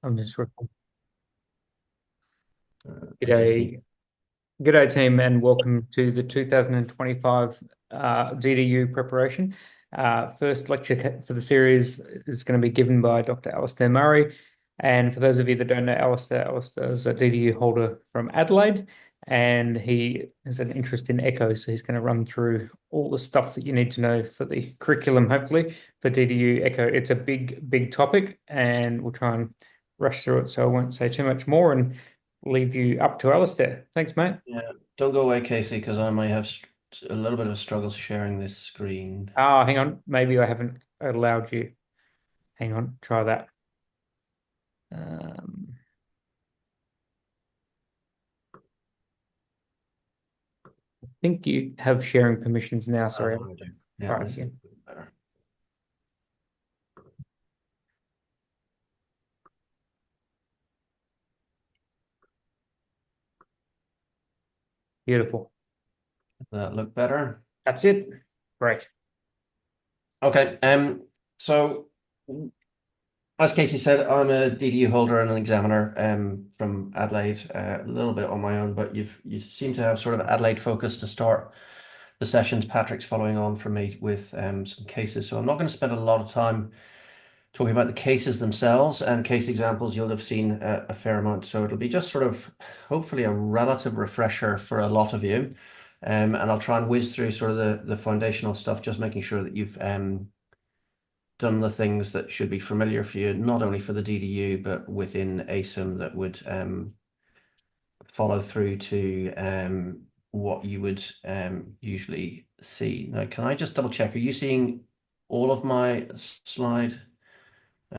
I'm just G'day, g'day team, and welcome to the 2025 DDU preparation. First lecture for the series is going to be given by Dr. Alistair Murray. And for those of you that don't know Alistair is a DDU holder from Adelaide, and he has an interest in Echo. So he's going to run through all the stuff that you need to know for the curriculum, hopefully, for DDU Echo. It's a big topic, and we'll try and rush through it. So I won't say too much more and leave you up to Alistair. Thanks, mate. Yeah, don't go away, Casey, because I might have a little bit of a struggle sharing this screen. Oh, hang on. Maybe I haven't allowed you. Hang on. Try that. Um, I think you have sharing permissions now. I Sorry. think I do. Yeah, Try it this is again. better. Beautiful. Does that look better? That's it. Great. Okay. So as Casey said, I'm a DDU holder and an examiner from Adelaide, a little bit on my own, but you seem to have sort of Adelaide focus to start the sessions. Patrick's following on from me with some cases, so I'm not going to spend a lot of time talking about the cases themselves and case examples. You'll have seen a fair amount, so it'll be just sort of hopefully a relative refresher for a lot of you. And I'll try and whiz through sort of the foundational stuff, just making sure that you've done the things that should be familiar for you, not only for the DDU, but within ASIM that would follow through to what you would usually see. Now, can I just double check? Are you seeing all of my slide?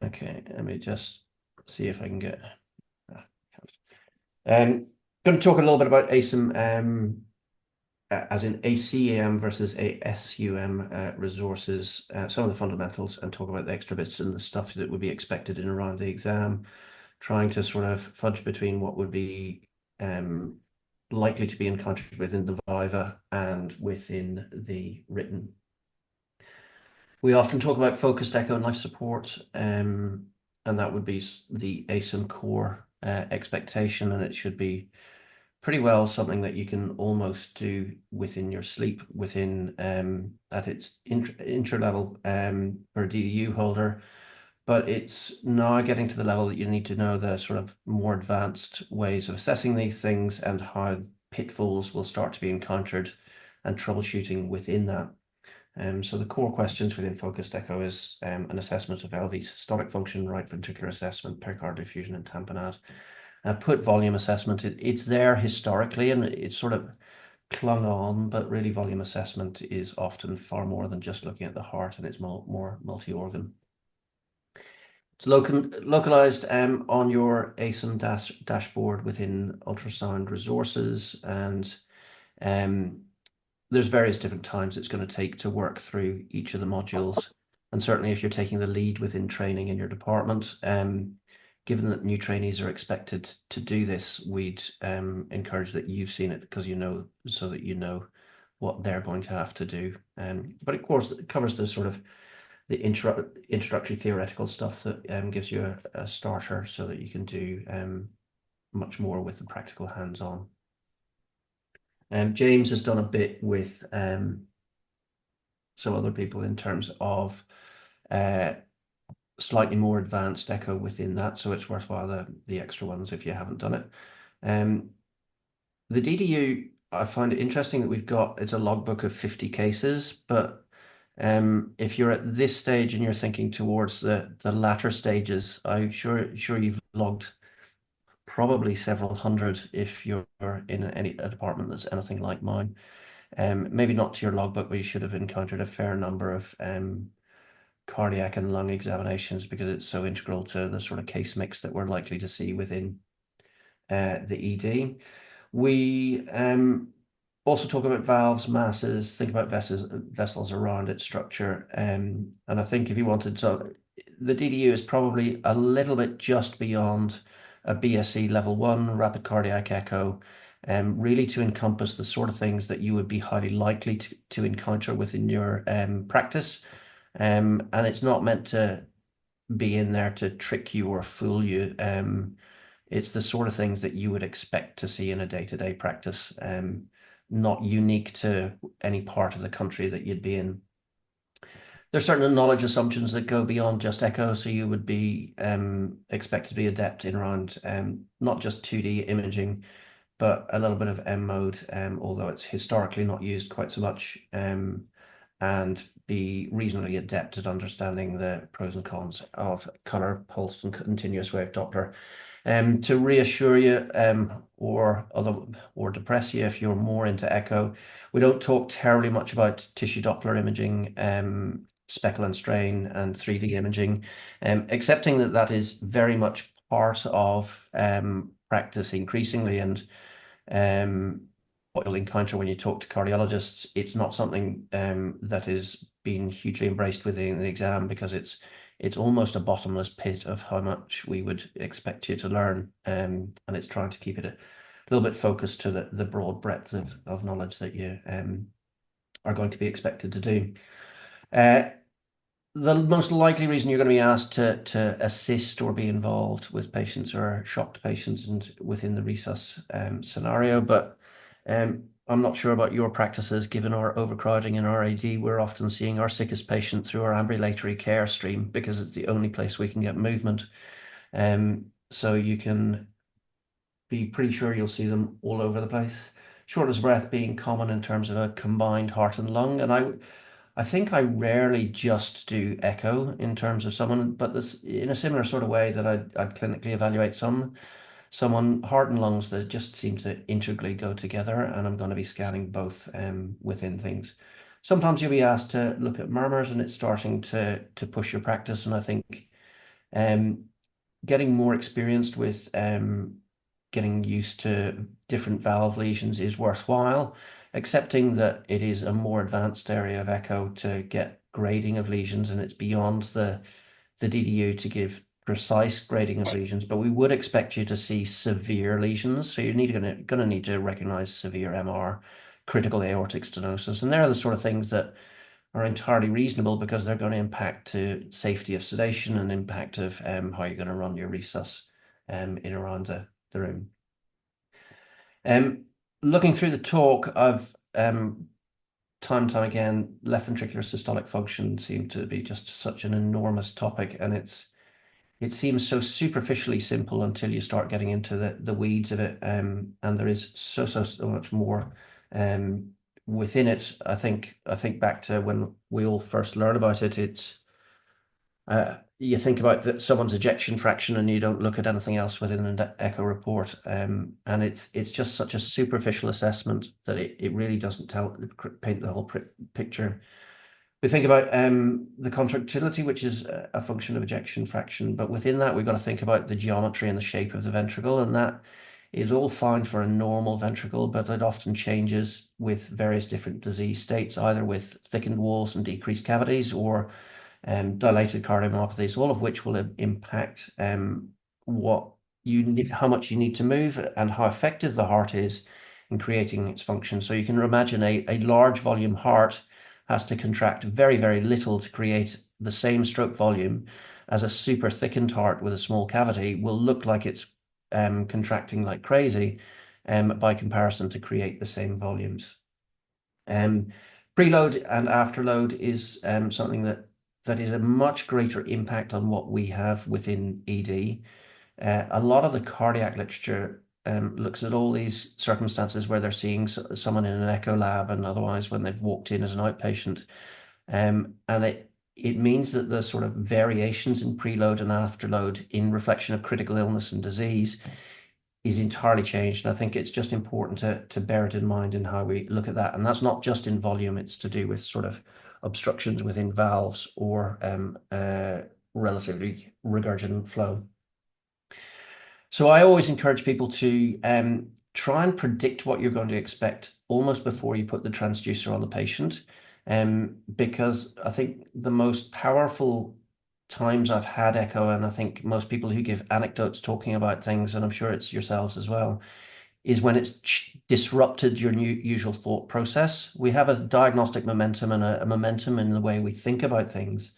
Okay, let me just see if I can get. Going to talk a little bit about ASIM, as in ACAM versus ASUM resources, some of the fundamentals, and talk about the extra bits and the stuff that would be expected in around the exam, trying to sort of fudge between what would be likely to be encountered within the Viva and within the written. We often talk about focused echo and life support, and that would be the ASIM core expectation, and it should be pretty well something that you can almost do within your sleep, within at its intro level for a DDU holder. But it's now getting to the level that you need to know the sort of more advanced ways of assessing these things and how pitfalls will start to be encountered and troubleshooting within that. So the core questions within focused echo is an assessment of LV systolic function, right ventricular assessment, pericardial effusion, and tamponade. Put volume assessment, it's there historically and it's sort of clung on, but really volume assessment is often far more than just looking at the heart, and it's more multi-organ. It's localized on your ASIM dashboard within ultrasound resources, and there's various different times it's going to take to work through each of the modules. And certainly if you're taking the lead within training in your department, given that new trainees are expected to do this, we'd encourage that you've seen it because you know, so that you know what they're going to have to do. But of course, it covers the sort of the introductory theoretical stuff that gives you a starter so that you can do much more with the practical hands-on. James has done a bit with some other people in terms of slightly more advanced echo within that, so it's worthwhile the extra ones if you haven't done it. The DDU, I find it interesting that we've got, it's a logbook of 50 cases, but if you're at this stage and you're thinking towards the latter stages, I'm sure you've logged probably several hundred if you're in a department that's anything like mine. Maybe not to your logbook, but you should have encountered a fair number of cardiac and lung examinations because it's so integral to the sort of case mix that we're likely to see within the ED. We also talk about valves, masses, think about vessels around its structure. And I think if you wanted, so the DDU is probably a little bit just beyond a BSc level 1 rapid cardiac echo, really to encompass the sort of things that you would be highly likely to encounter within your practice. And it's not meant to be in there to trick you or fool you. It's the sort of things that you would expect to see in a day-to-day practice, not unique to any part of the country that you'd be in. There's certain knowledge assumptions that go beyond just echo, so you would be expected to be adept in around not just 2D imaging, but a little bit of M mode, although it's historically not used quite so much, and be reasonably adept at understanding the pros and cons of color, pulsed, and continuous wave Doppler. To reassure you, or depress you if you're more into echo, we don't talk terribly much about tissue Doppler imaging, speckle and strain, and 3D imaging, accepting that that is very much part of practice increasingly, and what you'll encounter when you talk to cardiologists, it's not something that is being hugely embraced within the exam, because it's almost a bottomless pit of how much we would expect you to learn, and it's trying to keep it a little bit focused to the broad breadth of knowledge that you are going to be expected to do. The most likely reason you're going to be asked to assist or be involved with patients or shocked patients and within the resus scenario, but I'm not sure about your practices. Given our overcrowding in our AD, we're often seeing our sickest patient through our ambulatory care stream because it's the only place we can get movement. So you can be pretty sure you'll see them all over the place. Shortness of breath being common in terms of a combined heart and lung, and I think I rarely just do echo in terms of someone, but this in a similar sort of way that I'd clinically evaluate someone heart and lungs that just seem to integrally go together, and I'm going to be scanning both within things. Sometimes you'll be asked to look at murmurs, and it's starting to push your practice, and I think getting more experienced with getting used to different valve lesions is worthwhile, accepting that it is a more advanced area of echo to get grading of lesions, and it's beyond the DDU to give precise grading of lesions, but we would expect you to see severe lesions. So you're going to need to recognize severe MR, critical aortic stenosis, and they're the sort of things that are entirely reasonable because they're going to impact to safety of sedation and impact of how you're going to run your resus in around the room. Looking through the talk, I've time and time again, left ventricular systolic function seemed to be just such an enormous topic, and it seems so superficially simple until you start getting into the weeds of it, and there is so much more within it. I think back to when we all first learned about it. It's you think about someone's ejection fraction, and you don't look at anything else within an echo report, and it's just such a superficial assessment that it really doesn't paint the whole picture. We think about the contractility, which is a function of ejection fraction, but within that, we've got to think about the geometry and the shape of the ventricle, and that is all fine for a normal ventricle, but it often changes with various different disease states, either with thickened walls and decreased cavities, or dilated cardiomyopathies, all of which will impact what you need, how much you need to move, and how effective the heart is in creating its function. So you can imagine a large volume heart has to contract very, very little to create the same stroke volume as a super thickened heart with a small cavity will look like it's contracting like crazy by comparison to create the same volumes. Preload and afterload is something that is a much greater impact on what we have within ED. A lot of the cardiac literature looks at all these circumstances where they're seeing someone in an echo lab and otherwise when they've walked in as an outpatient. And it means that the sort of variations in preload and afterload in reflection of critical illness and disease is entirely changed. And I think it's just important to bear it in mind in how we look at that. And that's not just in volume, it's to do with sort of obstructions within valves or relatively regurgitant flow. So I always encourage people to try and predict what you're going to expect almost before you put the transducer on the patient, because I think the most powerful times I've had echo, and I think most people who give anecdotes talking about things, and I'm sure it's yourselves as well, is when it's disrupted your usual thought process. We have a diagnostic momentum and a momentum in the way we think about things,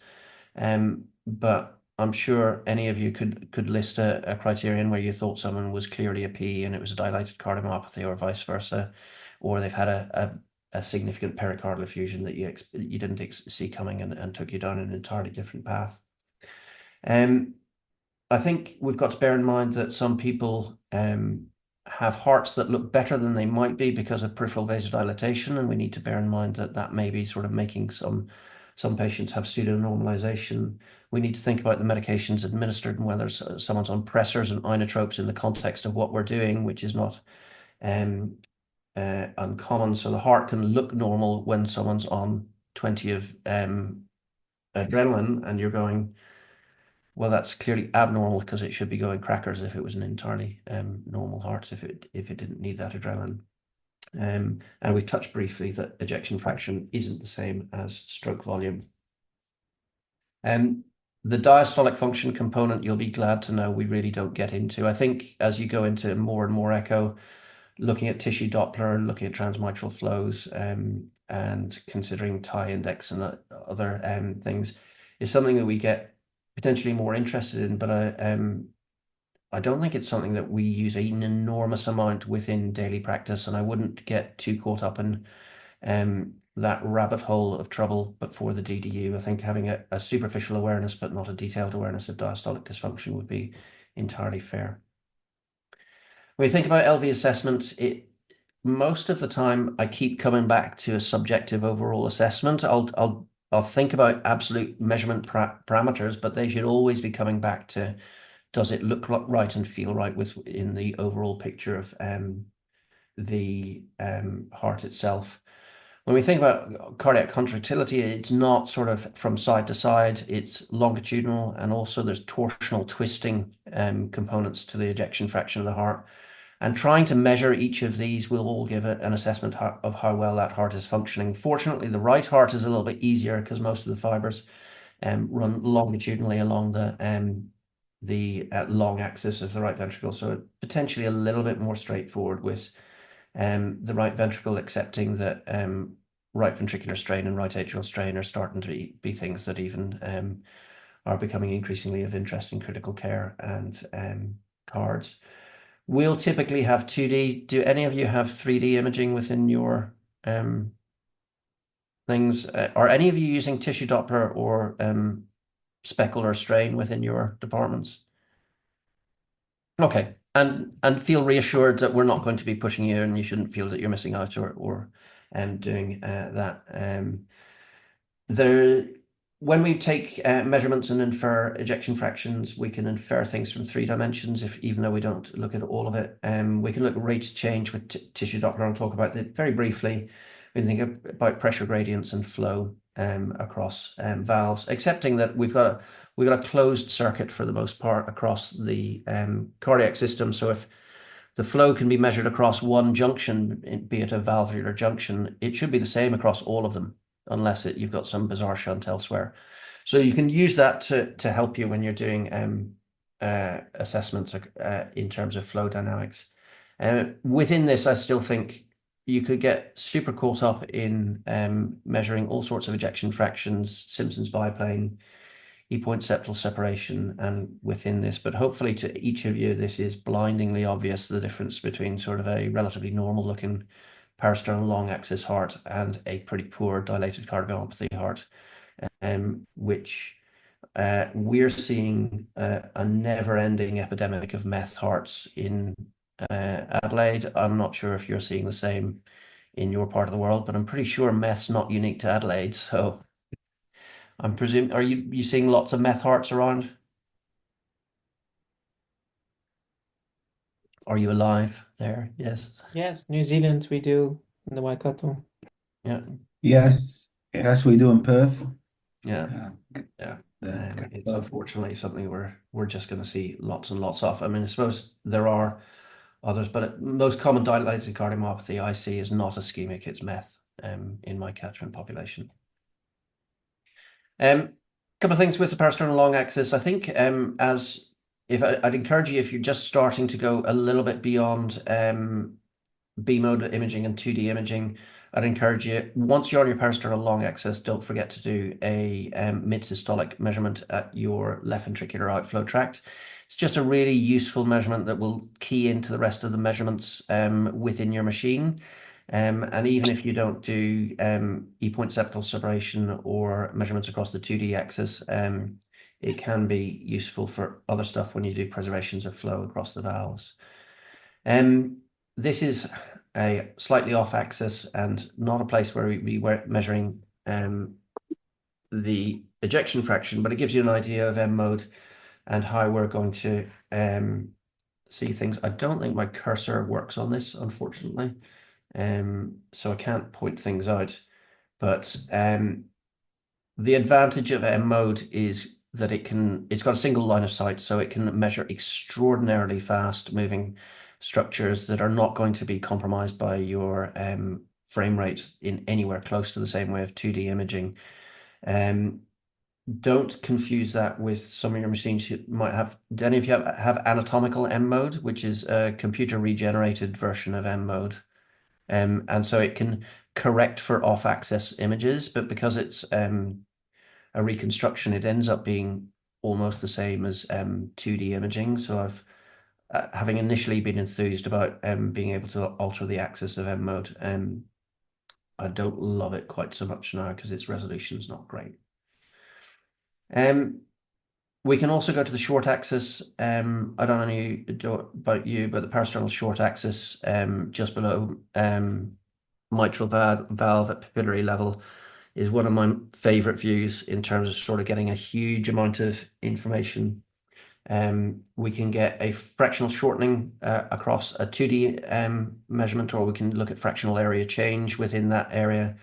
but I'm sure any of you could list a criterion where you thought someone was clearly a P and it was a dilated cardiomyopathy, or vice versa, or they've had a significant pericardial effusion that you didn't see coming and took you down an entirely different path. I think we've got to bear in mind that some people have hearts that look better than they might be because of peripheral vasodilatation, and we need to bear in mind that that may be sort of making some patients have pseudonormalization. We need to think about the medications administered and whether someone's on pressors and inotropes in the context of what we're doing, which is not uncommon. So the heart can look normal when someone's on 20 of adrenaline, and you're going, well, that's clearly abnormal because it should be going crackers if it was an entirely normal heart, if it didn't need that adrenaline. And we touched briefly that ejection fraction isn't the same as stroke volume. The diastolic function component, you'll be glad to know we really don't get into. I think as you go into more and more echo, looking at tissue Doppler, looking at transmitral flows, and considering tie index and other things is something that we get potentially more interested in, but I don't think it's something that we use an enormous amount within daily practice, and I wouldn't get too caught up in that rabbit hole of trouble. But for the DDU, I think having a superficial awareness but not a detailed awareness of diastolic dysfunction would be entirely fair. When you think about LV assessment, most of the time I keep coming back to a subjective overall assessment. I'll think about absolute measurement parameters, but they should always be coming back to, does it look right and feel right in the overall picture of the heart itself. When we think about cardiac contractility, it's not sort of from side to side, it's longitudinal, and also there's torsional twisting components to the ejection fraction of the heart. And trying to measure each of these will all give an assessment of how well that heart is functioning. Fortunately, the right heart is a little bit easier because most of the fibers run longitudinally along the long axis of the right ventricle. So potentially a little bit more straightforward with the right ventricle accepting that right ventricular strain and right atrial strain are starting to be things that even are becoming increasingly of interest in critical care and cards. We'll typically have 2D. Do any of you have 3D imaging within your things? Are any of you using tissue Doppler or speckle or strain within your departments? Okay, and feel reassured that we're not going to be pushing you, and you shouldn't feel that you're missing out or doing that. When we take measurements and infer ejection fractions, we can infer things from 3 dimensions, even though we don't look at all of it. We can look at rates change with tissue Doppler. I'll talk about that very briefly. We can think about pressure gradients and flow across valves, accepting that we've got a closed circuit for the most part across the cardiac system. So if the flow can be measured across one junction, be it a valvular junction, it should be the same across all of them, unless you've got some bizarre shunt elsewhere. So you can use that to help you when you're doing assessments in terms of flow dynamics. Within this, I still think you could get super caught up in measuring all sorts of ejection fractions, Simpson's biplane, E-point septal separation, and within this, but hopefully to each of you, this is blindingly obvious, the difference between sort of a relatively normal looking parasternal long axis heart and a pretty poor dilated cardiomyopathy heart, which we're seeing a never-ending epidemic of meth hearts in Adelaide. I'm not sure if you're seeing the same in your part of the world, but I'm pretty sure meth's not unique to Adelaide. So I'm presuming, are you seeing lots of meth hearts around? Are you alive there? Yes. Yes, New Zealand, we do in the Waikato. Yeah. Yes, yes, we do in Perth. Yeah. Yeah. It's unfortunately something we're just going to see lots and lots of. I mean, I suppose there are others, but most common dilated cardiomyopathy I see is not ischemic, it's meth in my catchment population. Couple of things with the parasternal long axis. I think I'd encourage you, if you're just starting to go a little bit beyond B mode imaging and 2D imaging, I'd encourage you, once you're on your peristernal long axis, don't forget to do a mid-systolic measurement at your left ventricular outflow tract. It's just a really useful measurement that will key into the rest of the measurements within your machine. And even if you don't do E-point septal separation or measurements across the 2D axis, it can be useful for other stuff when you do preservations of flow across the valves. This is a slightly off axis and not a place where we were measuring the ejection fraction, but it gives you an idea of M mode and how we're going to see things. I don't think my cursor works on this, unfortunately, so I can't point things out, but the advantage of M mode is that it's got a single line of sight, so it can measure extraordinarily fast moving structures that are not going to be compromised by your frame rate in anywhere close to the same way of 2D imaging. Don't confuse that with some of your machines you might have. Do any of you have anatomical M mode, which is a computer regenerated version of M mode? And so it can correct for off-axis images, but because it's a reconstruction, it ends up being almost the same as 2D imaging. So I've having initially been enthused about being able to alter the axis of M mode, I don't love it quite so much now because its resolution is not great. We can also go to the short axis. I don't know about you, but the peristernal short axis just below mitral valve at papillary level is one of my favorite views in terms of sort of getting a huge amount of information. We can get a fractional shortening across a 2D measurement, or we can look at fractional area change within that area.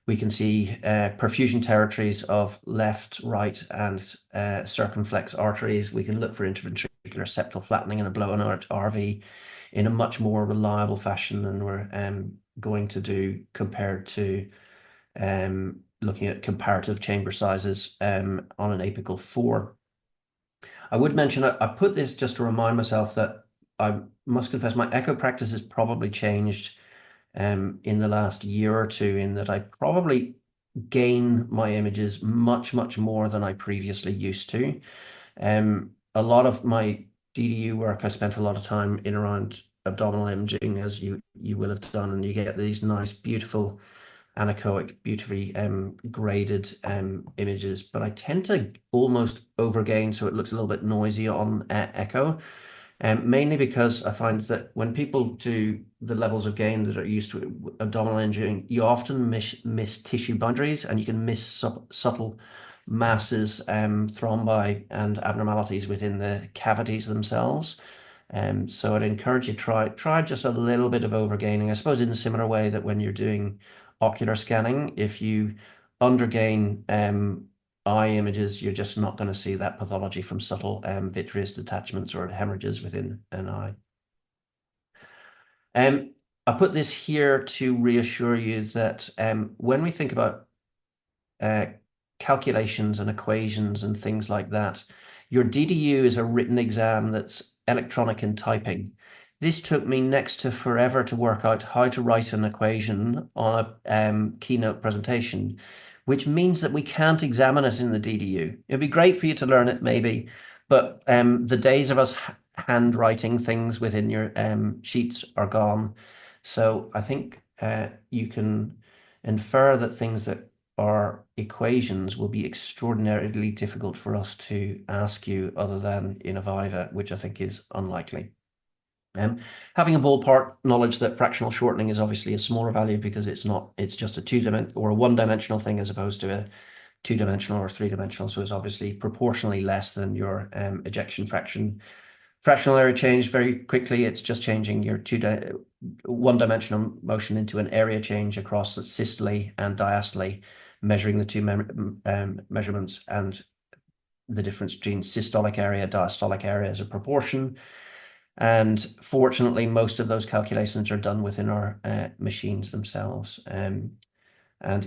We can see perfusion territories of left, right, and circumflex arteries. We can look for interventricular septal flattening and a blown out RV in a much more reliable fashion than we're going to do compared to looking at comparative chamber sizes on an apical 4. I would mention, I put this just to remind myself that I must confess my echo practice has probably changed in the last year or two, in that I probably gain my images much more than I previously used to. A lot of my DDU work, I spent a lot of time in around abdominal imaging, as you will have done, and you get these nice, beautiful anechoic, beautifully graded images, but I tend to almost overgain, so it looks a little bit noisy on echo. Mainly because I find that when people do the levels of gain that are used to abdominal imaging, you often miss tissue boundaries, and you can miss subtle masses, thrombi and abnormalities within the cavities themselves. So I'd encourage you try just a little bit of overgaining. I suppose in a similar way that when you're doing ocular scanning, if you undergain eye images, you're just not going to see that pathology from subtle vitreous detachments or hemorrhages within an eye. I put this here to reassure you that when we think about calculations and equations and things like that, your DDU is a written exam that's electronic in typing. This took me next to forever to work out how to write an equation on a keynote presentation, which means that we can't examine it in the DDU. It'd be great for you to learn it maybe, but the days of us handwriting things within your sheets are gone. So I think you can infer that things that are equations will be extraordinarily difficult for us to ask you other than in a viva, which I think is unlikely. Having a ballpark knowledge that fractional shortening is obviously a smaller value because it's just a two-dimensional or a one-dimensional thing as opposed to a two-dimensional or three-dimensional, so it's obviously proportionally less than your ejection fraction. Fractional area change, very quickly, it's just changing your one-dimensional motion into an area change across systole and diastole, measuring the two measurements, and the difference between systolic area, diastolic area as a proportion. And fortunately, most of those calculations are done within our machines themselves. And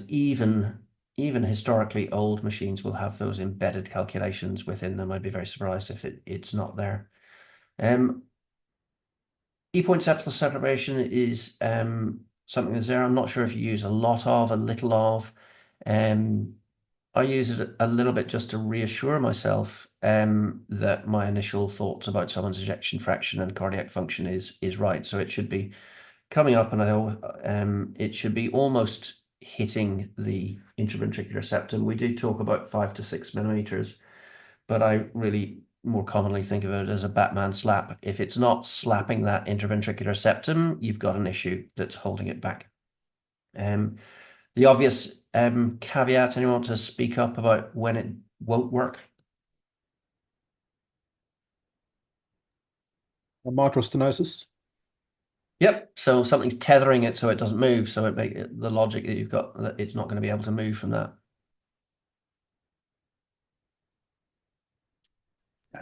even historically old machines will have those embedded calculations within them. I'd be very surprised if it's not there. E-point septal separation is something that's there. I'm not sure if you use a lot of, a little of. I use it a little bit just to reassure myself that my initial thoughts about someone's ejection fraction and cardiac function is right. So it should be coming up, and it should be almost hitting the interventricular septum. We do talk about 5 to 6 millimeters, but I really more commonly think of it as a Batman slap. If it's not slapping that interventricular septum, you've got an issue that's holding it back. The obvious caveat, anyone want to speak up about when it won't work? Mitral stenosis. Yep. So something's tethering it so it doesn't move. So the logic that you've got that it's not going to be able to move from that.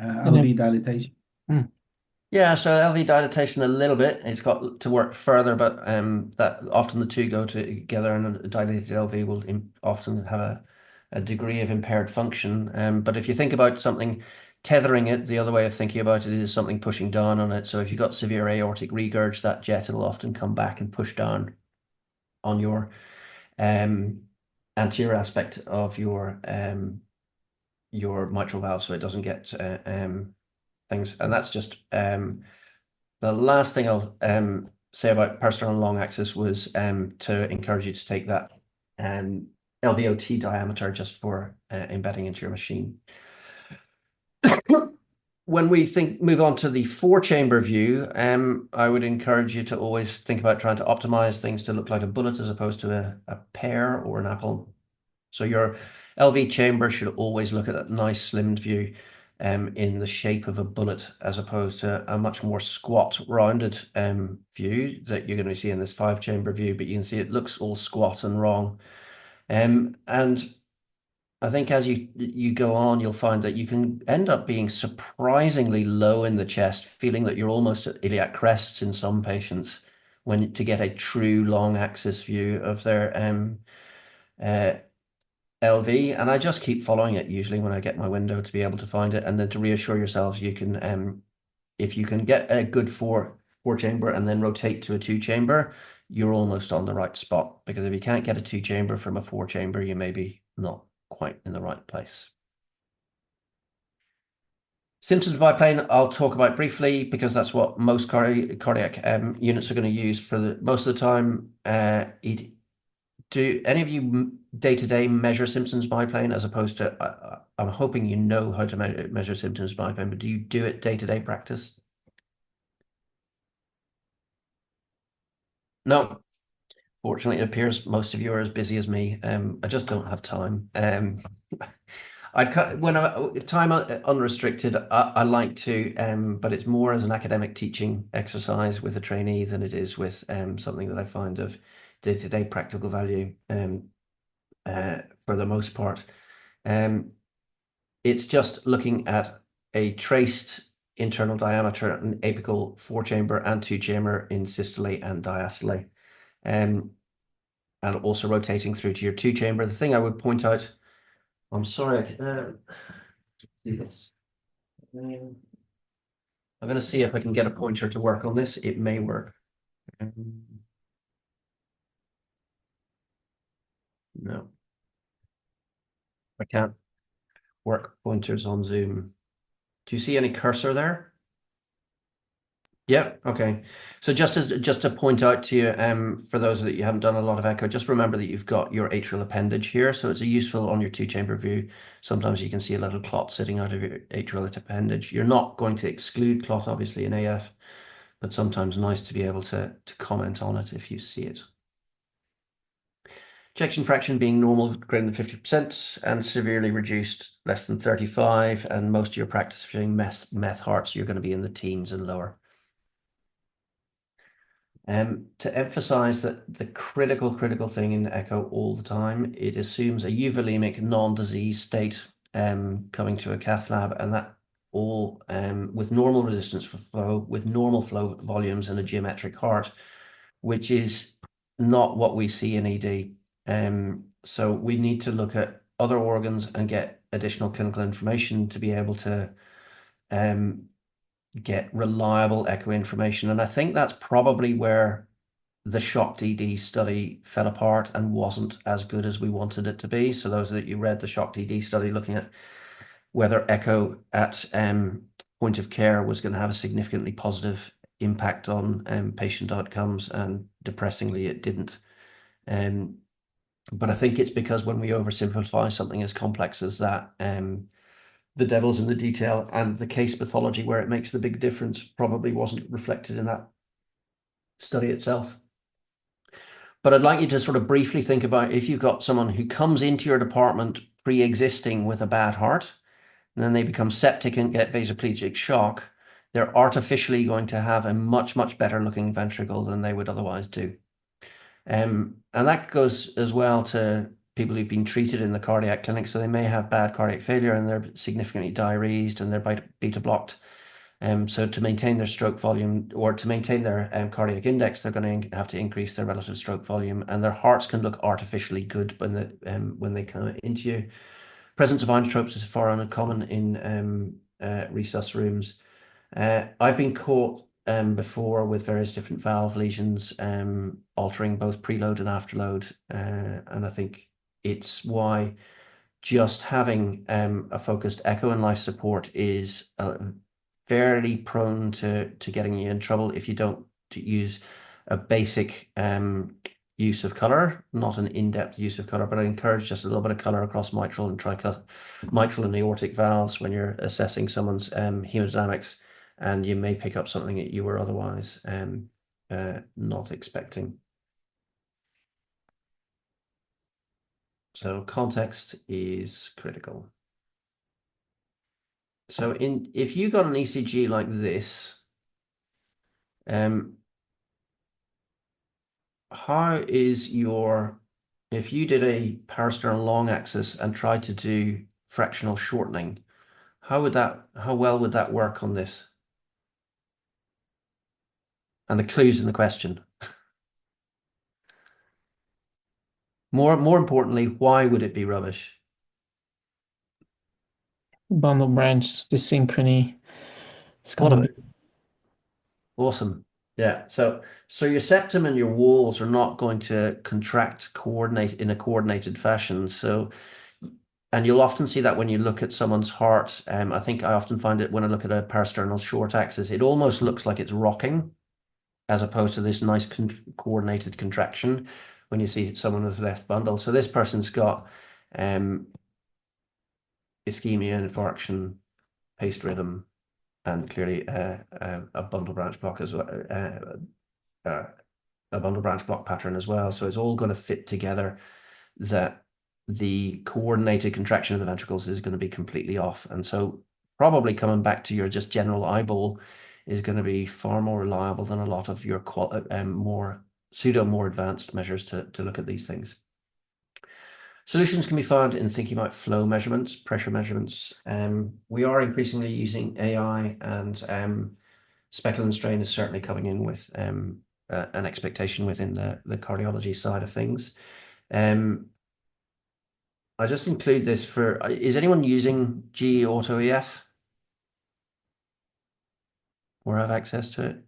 LV dilatation. Yeah, so LV dilatation a little bit. It's got to work further, but that often the two go together, and a dilated LV will often have a degree of impaired function. But if you think about something tethering it, the other way of thinking about it is something pushing down on it. So if you've got severe aortic regurg, that jet will often come back and push down on your anterior aspect of your mitral valve, so it doesn't get things. And that's just the last thing I'll say about Perstone long axis was to encourage you to take that LVOT diameter just for embedding into your machine. When we move on to the 4-chamber view, I would encourage you to always think about trying to optimize things to look like a bullet as opposed to a pear or an apple. So your LV chamber should always look at that nice slimmed view in the shape of a bullet, as opposed to a much more squat, rounded view that you're going to see in this 5-chamber view. But you can see it looks all squat and wrong. And I think as you go on, you'll find that you can end up being surprisingly low in the chest, feeling that you're almost at iliac crests in some patients to get a true long axis view of their LV. And I just keep following it usually when I get my window to be able to find it. And then to reassure yourselves, you can, if you can get a good 4-chamber and then rotate to a 2-chamber, you're almost on the right spot. Because if you can't get a 2-chamber from a 4-chamber, you may be not quite in the right place. Symptoms biplane, I'll talk about briefly because that's what most cardiac units are going to use for most of the time. Do any of you day-to-day measure symptoms biplane as opposed to, I'm hoping you know how to measure symptoms biplane, but do you do it day-to-day practice? No. Fortunately, it appears most of you are as busy as me. I just don't have time. Time unrestricted, I like to, but it's more as an academic teaching exercise with a trainee than it is with something that I find of day-to-day practical value for the most part. It's just looking at a traced internal diameter, an apical 4-chamber and 2-chamber in systole and diastole. And also rotating through to your 2-chamber. The thing I would point out, I'm sorry, I can see this. I'm going to see if I can get a pointer to work on this. It may work. No, I can't work pointers on Zoom. Do you see any cursor there? Yeah, okay. So just to point out to you, for those that you haven't done a lot of echo, just remember that you've got your atrial appendage here. So it's a useful on your 2-chamber view. Sometimes you can see a little clot sitting out of your atrial appendage. You're not going to exclude clot, obviously, in AF, but sometimes nice to be able to comment on it if you see it. Ejection fraction being normal greater than 50% and severely reduced less than 35, and most of your practice being meth hearts, you're going to be in the teens and lower. To emphasize that the critical thing in echo all the time, it assumes a euvolemic non-disease state coming to a cath lab, and that all with normal resistance for flow, with normal flow volumes and a geometric heart, which is not what we see in ED. So we need to look at other organs and get additional clinical information to be able to get reliable echo information. And I think that's probably where the shocked ED study fell apart and wasn't as good as we wanted it to be. So those that you read the shocked ED study looking at whether echo at point of care was going to have a significantly positive impact on patient outcomes, and depressingly it didn't. But I think it's because when we oversimplify something as complex as that, the devil's in the detail, and the case pathology where it makes the big difference probably wasn't reflected in that study itself. But I'd like you to sort of briefly think about if you've got someone who comes into your department pre-existing with a bad heart, and then they become septic and get vasoplegic shock, they're artificially going to have a much, much better looking ventricle than they would otherwise do. And that goes as well to people who've been treated in the cardiac clinic. So they may have bad cardiac failure and they're significantly diuresed and they're beta blocked. So to maintain their stroke volume or to maintain their cardiac index, they're going to have to increase their relative stroke volume, and their hearts can look artificially good when they come into you. Presence of inotropes is far uncommon in resus rooms. I've been caught before with various different valve lesions altering both preload and afterload, and I think it's why just having a focused echo and life support is fairly prone to getting you in trouble if you don't use a basic use of color, not an in-depth use of color, but I encourage just a little bit of color across mitral and mitral and aortic valves when you're assessing someone's hemodynamics, and you may pick up something that you were otherwise not expecting. So context is critical. So if you got an ECG like this, how is if you did a parasternal long axis and tried to do fractional shortening, how well would that work on this? And the clues in the question. More importantly, why would it be rubbish? Bundle branch, the synchrony. It's What gonna of it? Awesome. Yeah. So your septum and your walls are not going to coordinate in a coordinated fashion. And you'll often see that when you look at someone's heart. I think I often find it when I look at a parasternal short axis, it almost looks like it's rocking, as opposed to this nice coordinated contraction when you see someone with left bundle. So this person's got ischemia, infarction, paced rhythm, and clearly a bundle branch block as well, a bundle branch block pattern as well. So it's all going to fit together that the coordinated contraction of the ventricles is going to be completely off. And so probably coming back to your just general eyeball is going to be far more reliable than a lot of your more advanced measures to look at these things. Solutions can be found in thinking about flow measurements, pressure measurements. We are increasingly using AI, and speckle and strain is certainly coming in with an expectation within the cardiology side of things. I just include this is anyone using GE Auto EF or have access to it?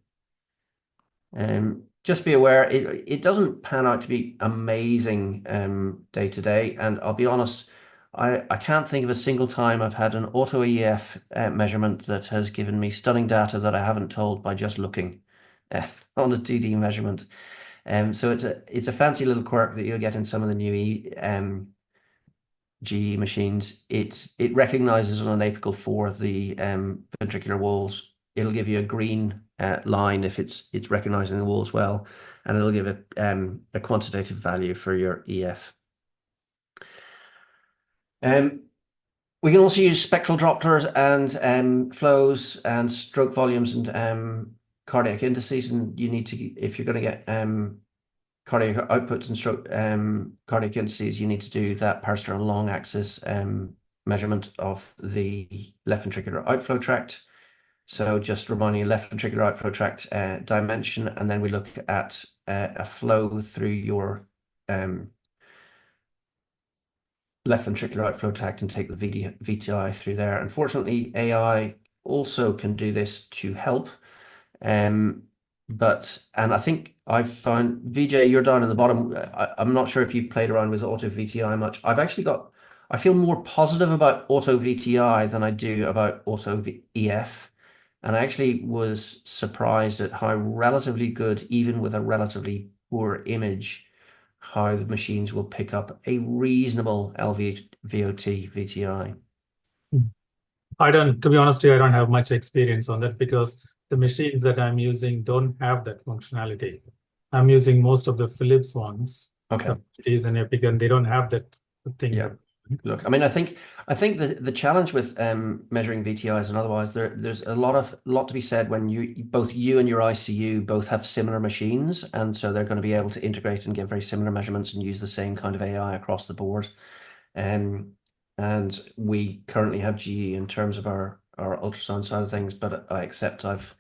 Just be aware, it doesn't pan out to be amazing day to day. And I'll be honest, I can't think of a single time I've had an Auto EF measurement that has given me stunning data that I haven't told by just looking on a 2D measurement. So it's a fancy little quirk that you'll get in some of the new GE machines. It recognizes on an apical 4 the ventricular walls. It'll give you a green line if it's recognizing the walls well, and it'll give it a quantitative value for your EF. We can also use spectral Dopplers and flows and stroke volumes and cardiac indices, and you need to, if you're going to get cardiac outputs and stroke cardiac indices, you need to do that parasternal long axis measurement of the left ventricular outflow tract. So just reminding you, left ventricular outflow tract dimension, and then we look at a flow through your left ventricular outflow tract and take the VTI through there. Unfortunately, AI also can do this to help. and I think I've found, VJ, you're down in the bottom. I'm not sure if you've played around with auto VTI much. I feel more positive about auto VTI than I do about auto EF. And I actually was surprised at how relatively good, even with a relatively poor image, how the machines will pick up a reasonable LVOT VTI. To be honest with you, I don't have much experience on that because the machines that I'm using don't have that functionality. I'm using most of the Philips ones. Okay. It is an Epic, and they don't have that thing. Yeah. Look, I mean, I think the challenge with measuring VTIs and otherwise, there's a lot to be said when both you and your ICU both have similar machines, and so they're going to be able to integrate and get very similar measurements and use the same kind of AI across the board. And we currently have GE in terms of our ultrasound side of things, but I accept I've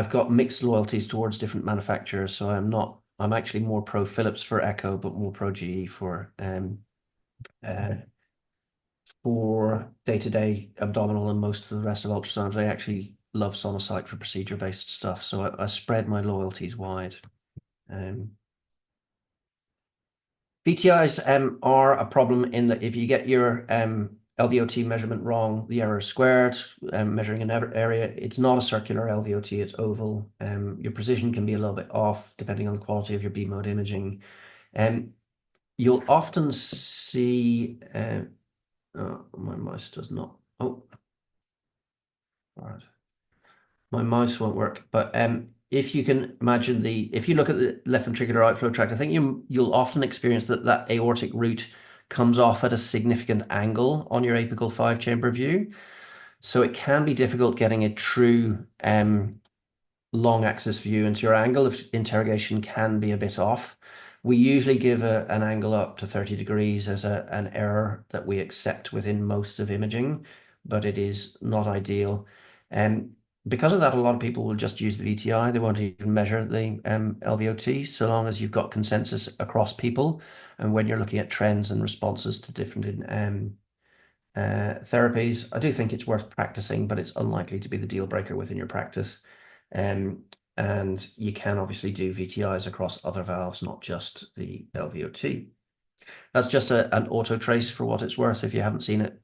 got mixed loyalties towards different manufacturers, so I'm actually more pro Philips for Echo, but more pro GE for day-to-day abdominal and most of the rest of ultrasound. I actually love Sonosite for procedure-based stuff, so I spread my loyalties wide. VTIs are a problem in that if you get your LVOT measurement wrong, the error is squared. Measuring an area, it's not a circular LVOT, it's oval. Your precision can be a little bit off depending on the quality of your B mode imaging. You'll often see, my mouse does not, all right. My mouse won't work, but if you can imagine if you look at the left ventricular outflow tract, I think you'll often experience that aortic root comes off at a significant angle on your apical 5-chamber view. So it can be difficult getting a true long axis view, and so your angle of interrogation can be a bit off. We usually give an angle up to 30 degrees as an error that we accept within most of imaging, but it is not ideal. Because of that, a lot of people will just use the VTI. They won't even measure the LVOT, so long as you've got consensus across people. And when you're looking at trends and responses to different therapies, I do think it's worth practicing, but it's unlikely to be the deal breaker within your practice. And you can obviously do VTIs across other valves, not just the LVOT. That's just an auto trace for what it's worth if you haven't seen it.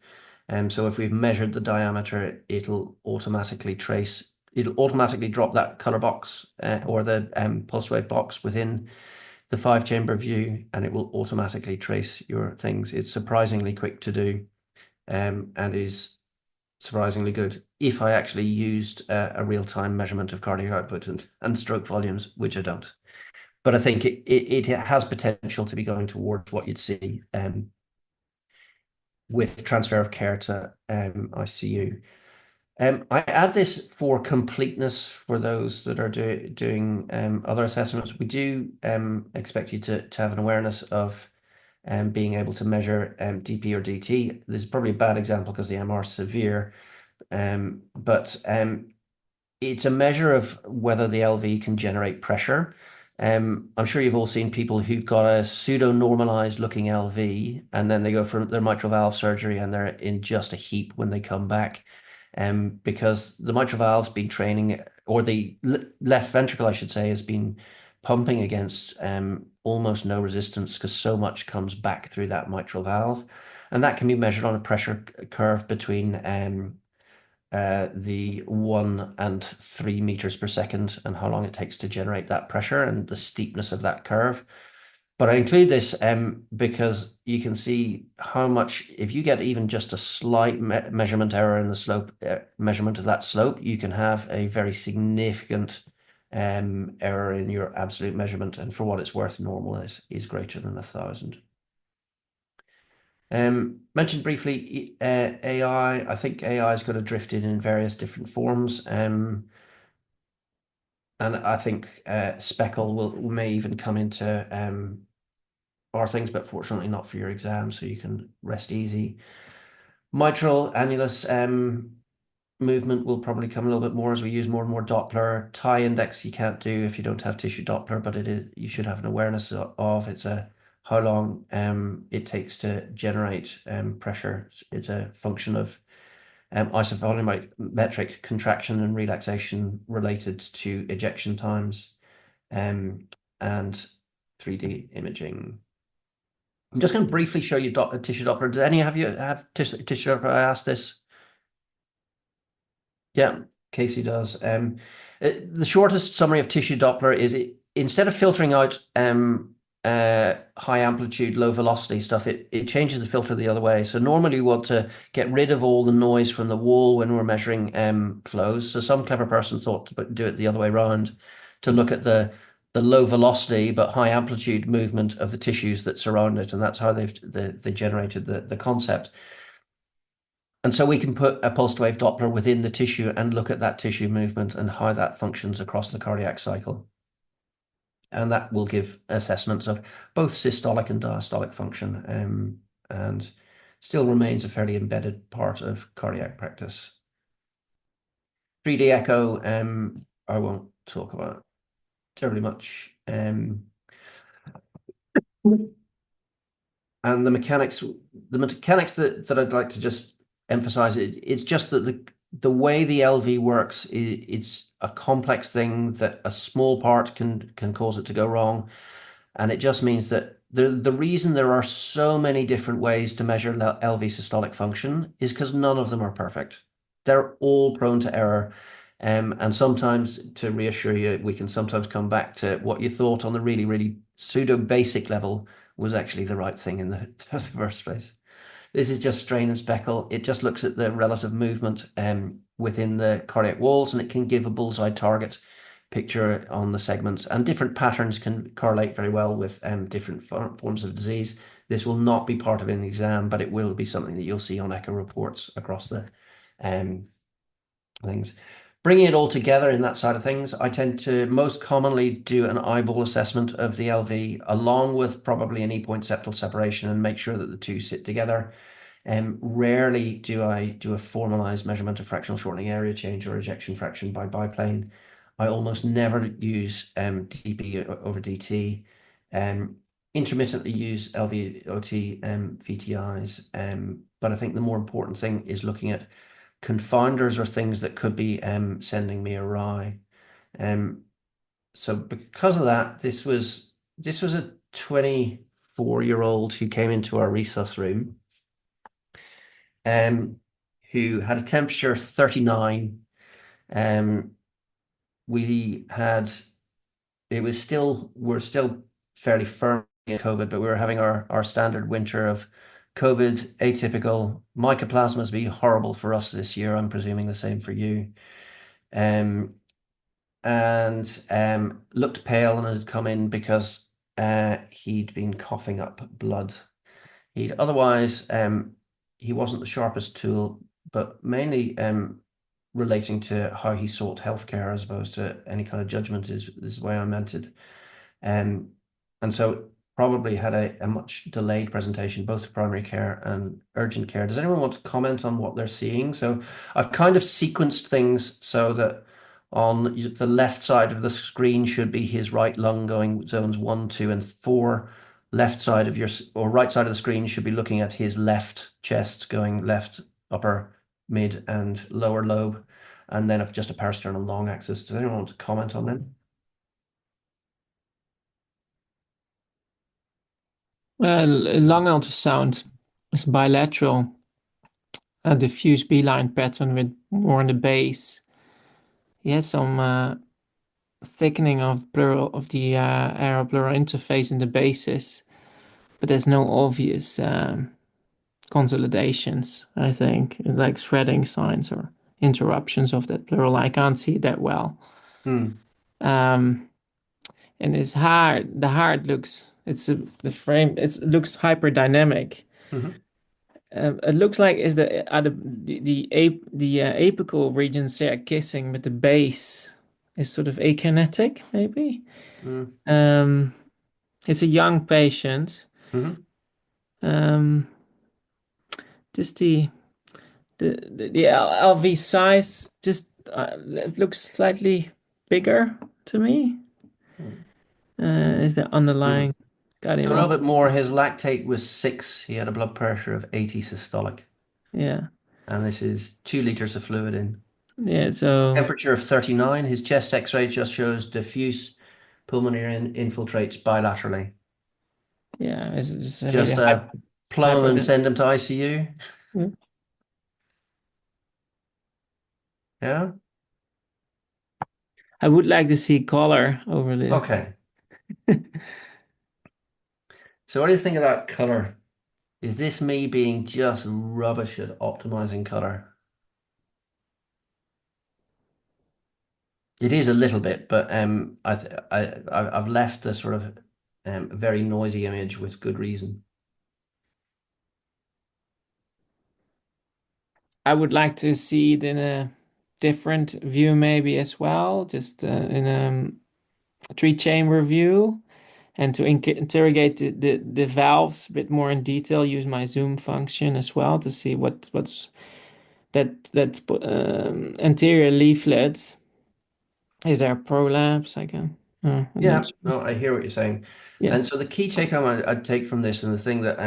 So if we've measured the diameter, it'll automatically drop that color box or the pulse wave box within the 5-chamber view, and it will automatically trace your things. It's surprisingly quick to do and is surprisingly good if I actually used a real-time measurement of cardiac output and stroke volumes, which I don't. But I think it has potential to be going towards what you'd see with transfer of care to ICU. I add this for completeness for those that are doing other assessments. We do expect you to have an awareness of being able to measure DP or DT. This is probably a bad example because the MR is severe, but it's a measure of whether the LV can generate pressure. I'm sure you've all seen people who've got a pseudo-normalized looking LV, and then they go for their mitral valve surgery and they're in just a heap when they come back. Because the mitral valve's been training, or the left ventricle, I should say, has been pumping against almost no resistance because so much comes back through that mitral valve. And that can be measured on a pressure curve between the 1 and 3 meters per second and how long it takes to generate that pressure and the steepness of that curve. But I include this because you can see how much, if you get even just a slight measurement error in the slope, measurement of that slope, you can have a very significant error in your absolute measurement. And for what it's worth, normal is greater than 1,000. Mentioned briefly AI. I think AI is going to drift in various different forms. And I think Speckle may even come into our things, but fortunately not for your exam, so you can rest easy. Mitral annulus movement will probably come a little bit more as we use more and more Doppler. Tie index you can't do if you don't have tissue Doppler, but you should have an awareness of it's how long it takes to generate pressure. It's a function of Isovolumetric contraction and relaxation related to ejection times, and 3D imaging. I'm just going to briefly show you tissue Doppler. Did any of you have tissue Doppler? I asked this. Yeah, Casey does. The shortest summary of tissue Doppler is instead of filtering out high amplitude, low velocity stuff, it changes the filter the other way. So normally we want to get rid of all the noise from the wall when we're measuring flows. So some clever person thought to do it the other way around, to look at the low velocity but high amplitude movement of the tissues that surround it, and that's how they generated the concept. And so we can put a pulsed wave Doppler within the tissue and look at that tissue movement and how that functions across the cardiac cycle. And that will give assessments of both systolic and diastolic function, and still remains a fairly embedded part of cardiac practice. 3D echo, I won't talk about terribly much. And the mechanics that I'd like to just emphasize, it's just that the way the LV works, it's a complex thing that a small part can cause it to go wrong. And it just means that the reason there are so many different ways to measure LV systolic function is because none of them are perfect. They're all prone to error. And sometimes, to reassure you, we can sometimes come back to what you thought on the really, really pseudo basic level was actually the right thing in the first place. This is just strain and speckle. It just looks at the relative movement within the cardiac walls, and it can give a bullseye target picture on the segments, and different patterns can correlate very well with different forms of disease. This will not be part of an exam, but it will be something that you'll see on echo reports across the things. Bringing it all together in that side of things, I tend to most commonly do an eyeball assessment of the LV along with probably an E-point septal separation and make sure that the two sit together. Rarely do I do a formalized measurement of fractional shortening area change or ejection fraction by biplane. I almost never use dP over dt. Intermittently use LVOT VTIs, but I think the more important thing is looking at confounders or things that could be sending me awry. So because of that, this was a 24-year-old who came into our resus room, who had a temperature of 39. We're still fairly firm in COVID, but we were having our standard winter of COVID, atypical. Mycoplasmas be horrible for us this year. I'm presuming the same for you. And looked pale and had come in because he'd been coughing up blood. Otherwise, he wasn't the sharpest tool, but mainly relating to how he sought healthcare as opposed to any kind of judgment is the way I meant it. And so probably had a much delayed presentation, both to primary care and urgent care. Does anyone want to comment on what they're seeing? So I've kind of sequenced things so that on the left side of the screen should be his right lung going zones 1, 2, and 4. Left side of right side of the screen should be looking at his left chest going left, upper, mid, and lower lobe, and then just a parasternal long axis. Does anyone want to comment on them? Lung ultrasound is bilateral, a diffuse B-line pattern with more in the base. He has some thickening of the aero-pleural interface in the basis, but there's no obvious consolidations, I think, like shredding signs or interruptions of that pleural. I can't see it that well. And his heart, the heart looks, it looks hyperdynamic. It looks like is the apical regions there kissing, but the base is sort of akinetic, maybe. It's a young patient. Just the LV size just it looks slightly bigger to me. Is the underlying? So a little bit more. His lactate was 6. He had a blood pressure of 80 systolic. Yeah. and this is 2 liters of fluid in. Yeah, so Temperature of 39. His chest X-ray just shows diffuse pulmonary infiltrates bilaterally. yeah, it's a Just really plug him and hyper- send him to ICU. Yeah. Yeah. I would like to see color over the. Okay. So what do you think of that color? Is this me being just rubbish at optimizing color? It is a little bit, but I've left the sort of very noisy image with good reason. I would like to see it in a different view, maybe as well, just in a 3-chamber view, and to interrogate the valves a bit more in detail. Use my zoom function as well to see what's that anterior leaflet. Is there a prolapse? I can. I'm Yeah, not sure. no, I hear what you're saying. Yeah. And so the key take home I'd take from this, and the thing that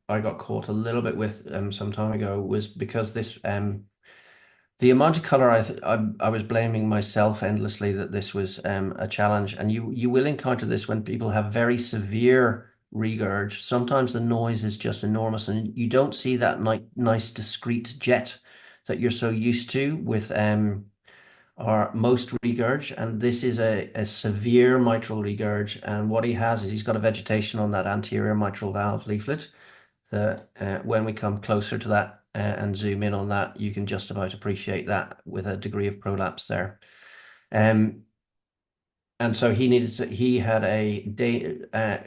I got caught a little bit with some time ago, was because this the amount of color I was blaming myself endlessly that this was a challenge, and you will encounter this when people have very severe regurg. Sometimes the noise is just enormous, and you don't see that nice discrete jet that you're so used to with our most regurg, and this is a severe mitral regurg, and what he has is he's got a vegetation on that anterior mitral valve leaflet that when we come closer to that and zoom in on that, you can just about appreciate that with a degree of prolapse there. And so he had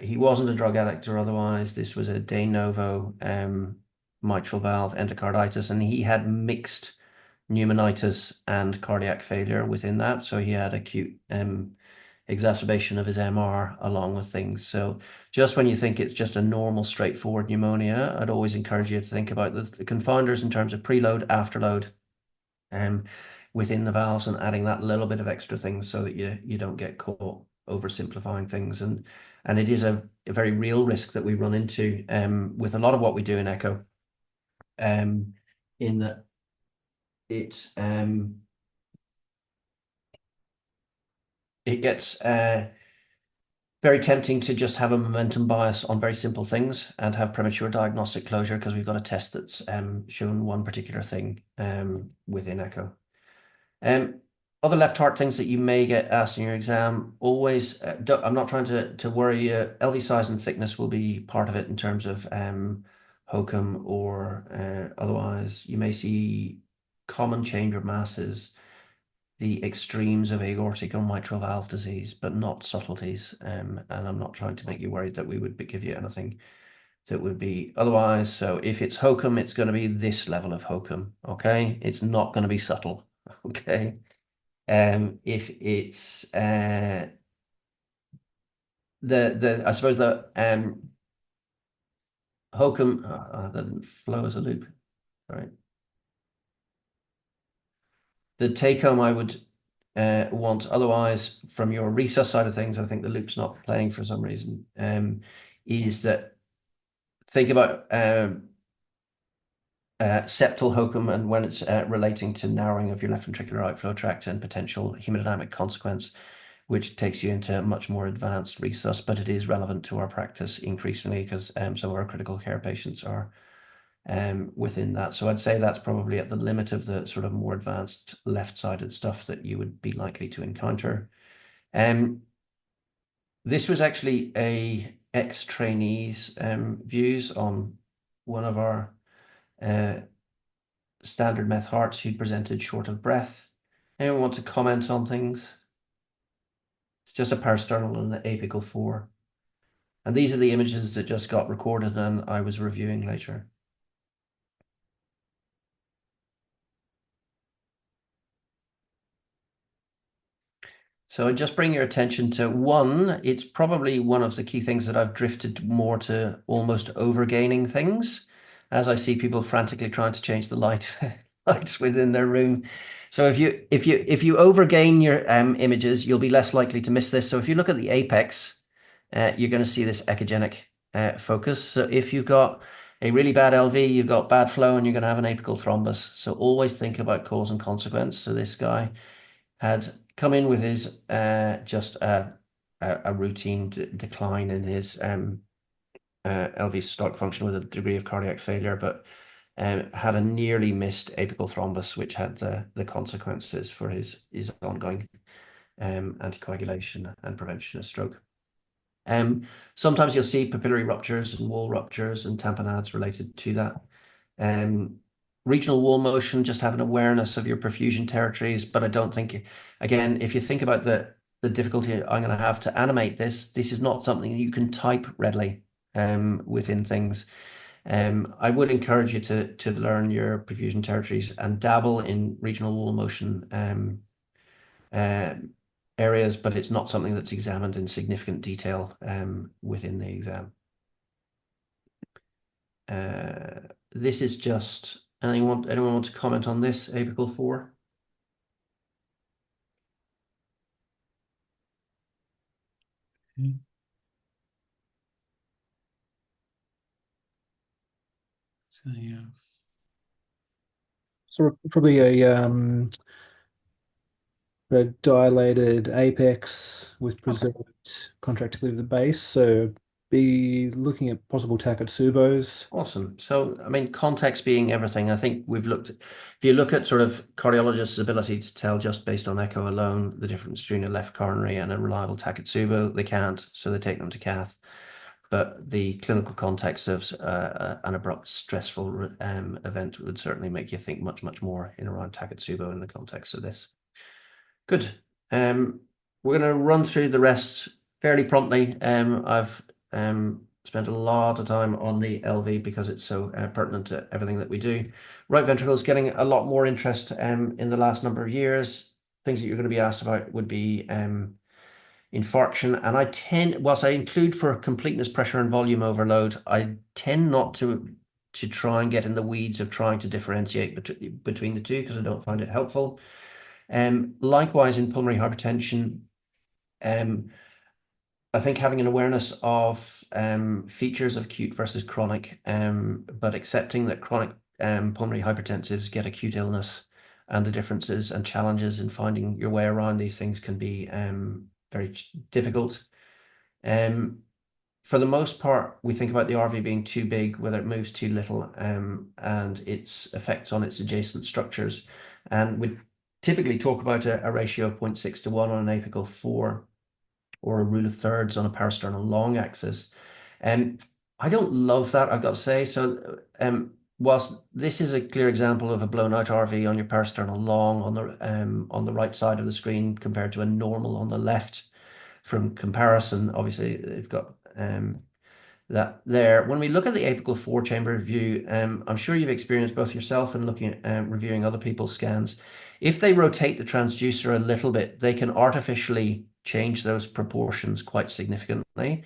he wasn't a drug addict or otherwise. This was a de novo mitral valve endocarditis, and he had mixed pneumonitis and cardiac failure within that. So he had acute exacerbation of his MR along with things. So just when you think it's just a normal, straightforward pneumonia, I'd always encourage you to think about the confounders in terms of preload, afterload, within the valves, and adding that little bit of extra things so that you don't get caught oversimplifying things. And it is a very real risk that we run into with a lot of what we do in Echo, in that it's it gets very tempting to just have a momentum bias on very simple things and have premature diagnostic closure because we've got a test that's shown one particular thing within Echo. Other left heart things that you may get asked in your exam, always, I'm not trying to worry you. LV size and thickness will be part of it in terms of HOCM or otherwise. You may see common chamber masses, the extremes of aortic or mitral valve disease, but not subtleties. And I'm not trying to make you worried that we would give you anything that would be otherwise. So if it's HOCM, it's going to be this level of HOCM, okay? It's not going to be subtle, okay? If it's I suppose the HOCM, that didn't flow as a loop, right? The take home I would want otherwise from your resus side of things, I think the loop's not playing for some reason, is that think about septal HOCM and when it's relating to narrowing of your left ventricular outflow tract and potential hemodynamic consequence, which takes you into much more advanced resus, but it is relevant to our practice increasingly because some of our critical care patients are within that. So I'd say that's probably at the limit of the sort of more advanced left-sided stuff that you would be likely to encounter. This was actually a ex-trainee's views on one of our standard meth hearts who presented short of breath. Anyone want to comment on things? It's just a parasternal and the apical 4. And these are the images that just got recorded and I was reviewing later. So I just bring your attention to one, it's probably one of the key things that I've drifted more to almost overgaining things as I see people frantically trying to change the lights within their room. So if you overgain your images, you'll be less likely to miss this. So if you look at the apex, you're going to see this echogenic focus. So if you've got a really bad LV, you've got bad flow, and you're going to have an apical thrombus. So always think about cause and consequence. So this guy had come in with his just a routine decline in his LV systolic function with a degree of cardiac failure, but had a nearly missed apical thrombus, which had the consequences for his ongoing anticoagulation and prevention of stroke. Sometimes you'll see papillary ruptures and wall ruptures and tamponades related to that. Regional wall motion, just have an awareness of your perfusion territories, but I don't think, again, if you think about the difficulty I'm going to have to animate this is not something you can type readily within things. I would encourage you to learn your perfusion territories and dabble in regional wall motion areas, but it's not something that's examined in significant detail within the exam. This is just, anyone want to comment on this, apical 4? So yeah. So probably a dilated apex with preserved contractility of the base. So be looking at possible Takatsubos. Awesome. So, I mean, context being everything, I think we've looked, if you look at sort of cardiologists' ability to tell just based on echo alone the difference between a left coronary and a reliable Takotsubo, they can't, so they take them to cath. But the clinical context of an abrupt, stressful event would certainly make you think much, much more in around Takotsubo in the context of this. Good. We're going to run through the rest fairly promptly. I've spent a lot of time on the LV because it's so pertinent to everything that we do. Right ventricle is getting a lot more interest in the last number of years. Things that you're going to be asked about would be infarction, and I tend, whilst I include for completeness, pressure and volume overload, I tend not to try and get in the weeds of trying to differentiate between the two because I don't find it helpful. Likewise in pulmonary hypertension, I think having an awareness of features of acute versus chronic, but accepting that chronic pulmonary hypertensives get acute illness, and the differences and challenges in finding your way around these things can be very difficult. For the most part, we think about the RV being too big, whether it moves too little, and its effects on its adjacent structures. And we typically talk about a ratio of 0.6 to 1 on an apical 4, or a rule of thirds on a parasternal long axis. I don't love that, I've got to say. So whilst this is a clear example of a blown out RV on your parasternal long on the right side of the screen compared to a normal on the left, from comparison, obviously they've got that there. When we look at the apical 4 chamber view, I'm sure you've experienced both yourself and looking at reviewing other people's scans. If they rotate the transducer a little bit, they can artificially change those proportions quite significantly.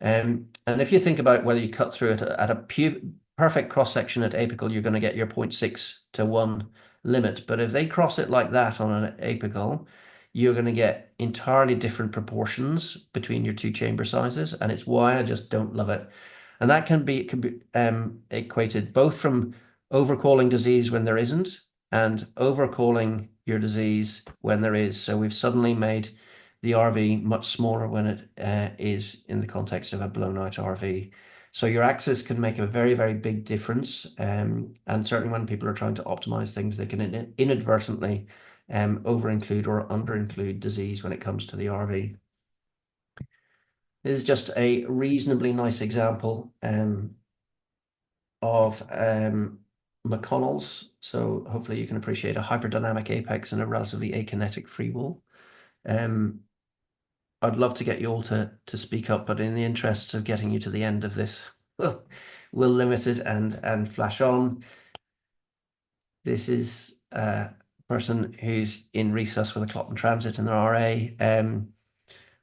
And if you think about whether you cut through it at a perfect cross section at apical, you're going to get your 0.6 to 1 limit. But if they cross it like that on an apical, you're going to get entirely different proportions between your two chamber sizes, and it's why I just don't love it. And that can be equated both from overcalling disease when there isn't, and overcalling your disease when there is. So we've suddenly made the RV much smaller when it is in the context of a blown out RV. So your axis can make a very, very big difference. And certainly when people are trying to optimize things, they can inadvertently over-include or under-include disease when it comes to the RV. This is just a reasonably nice example of McConnell's. So hopefully you can appreciate a hyperdynamic apex and a relatively akinetic free wall. I'd love to get you all to speak up, but in the interests of getting you to the end of this, we'll limit it and flash on. This is a person who's in resus with a clot and transit in their RA.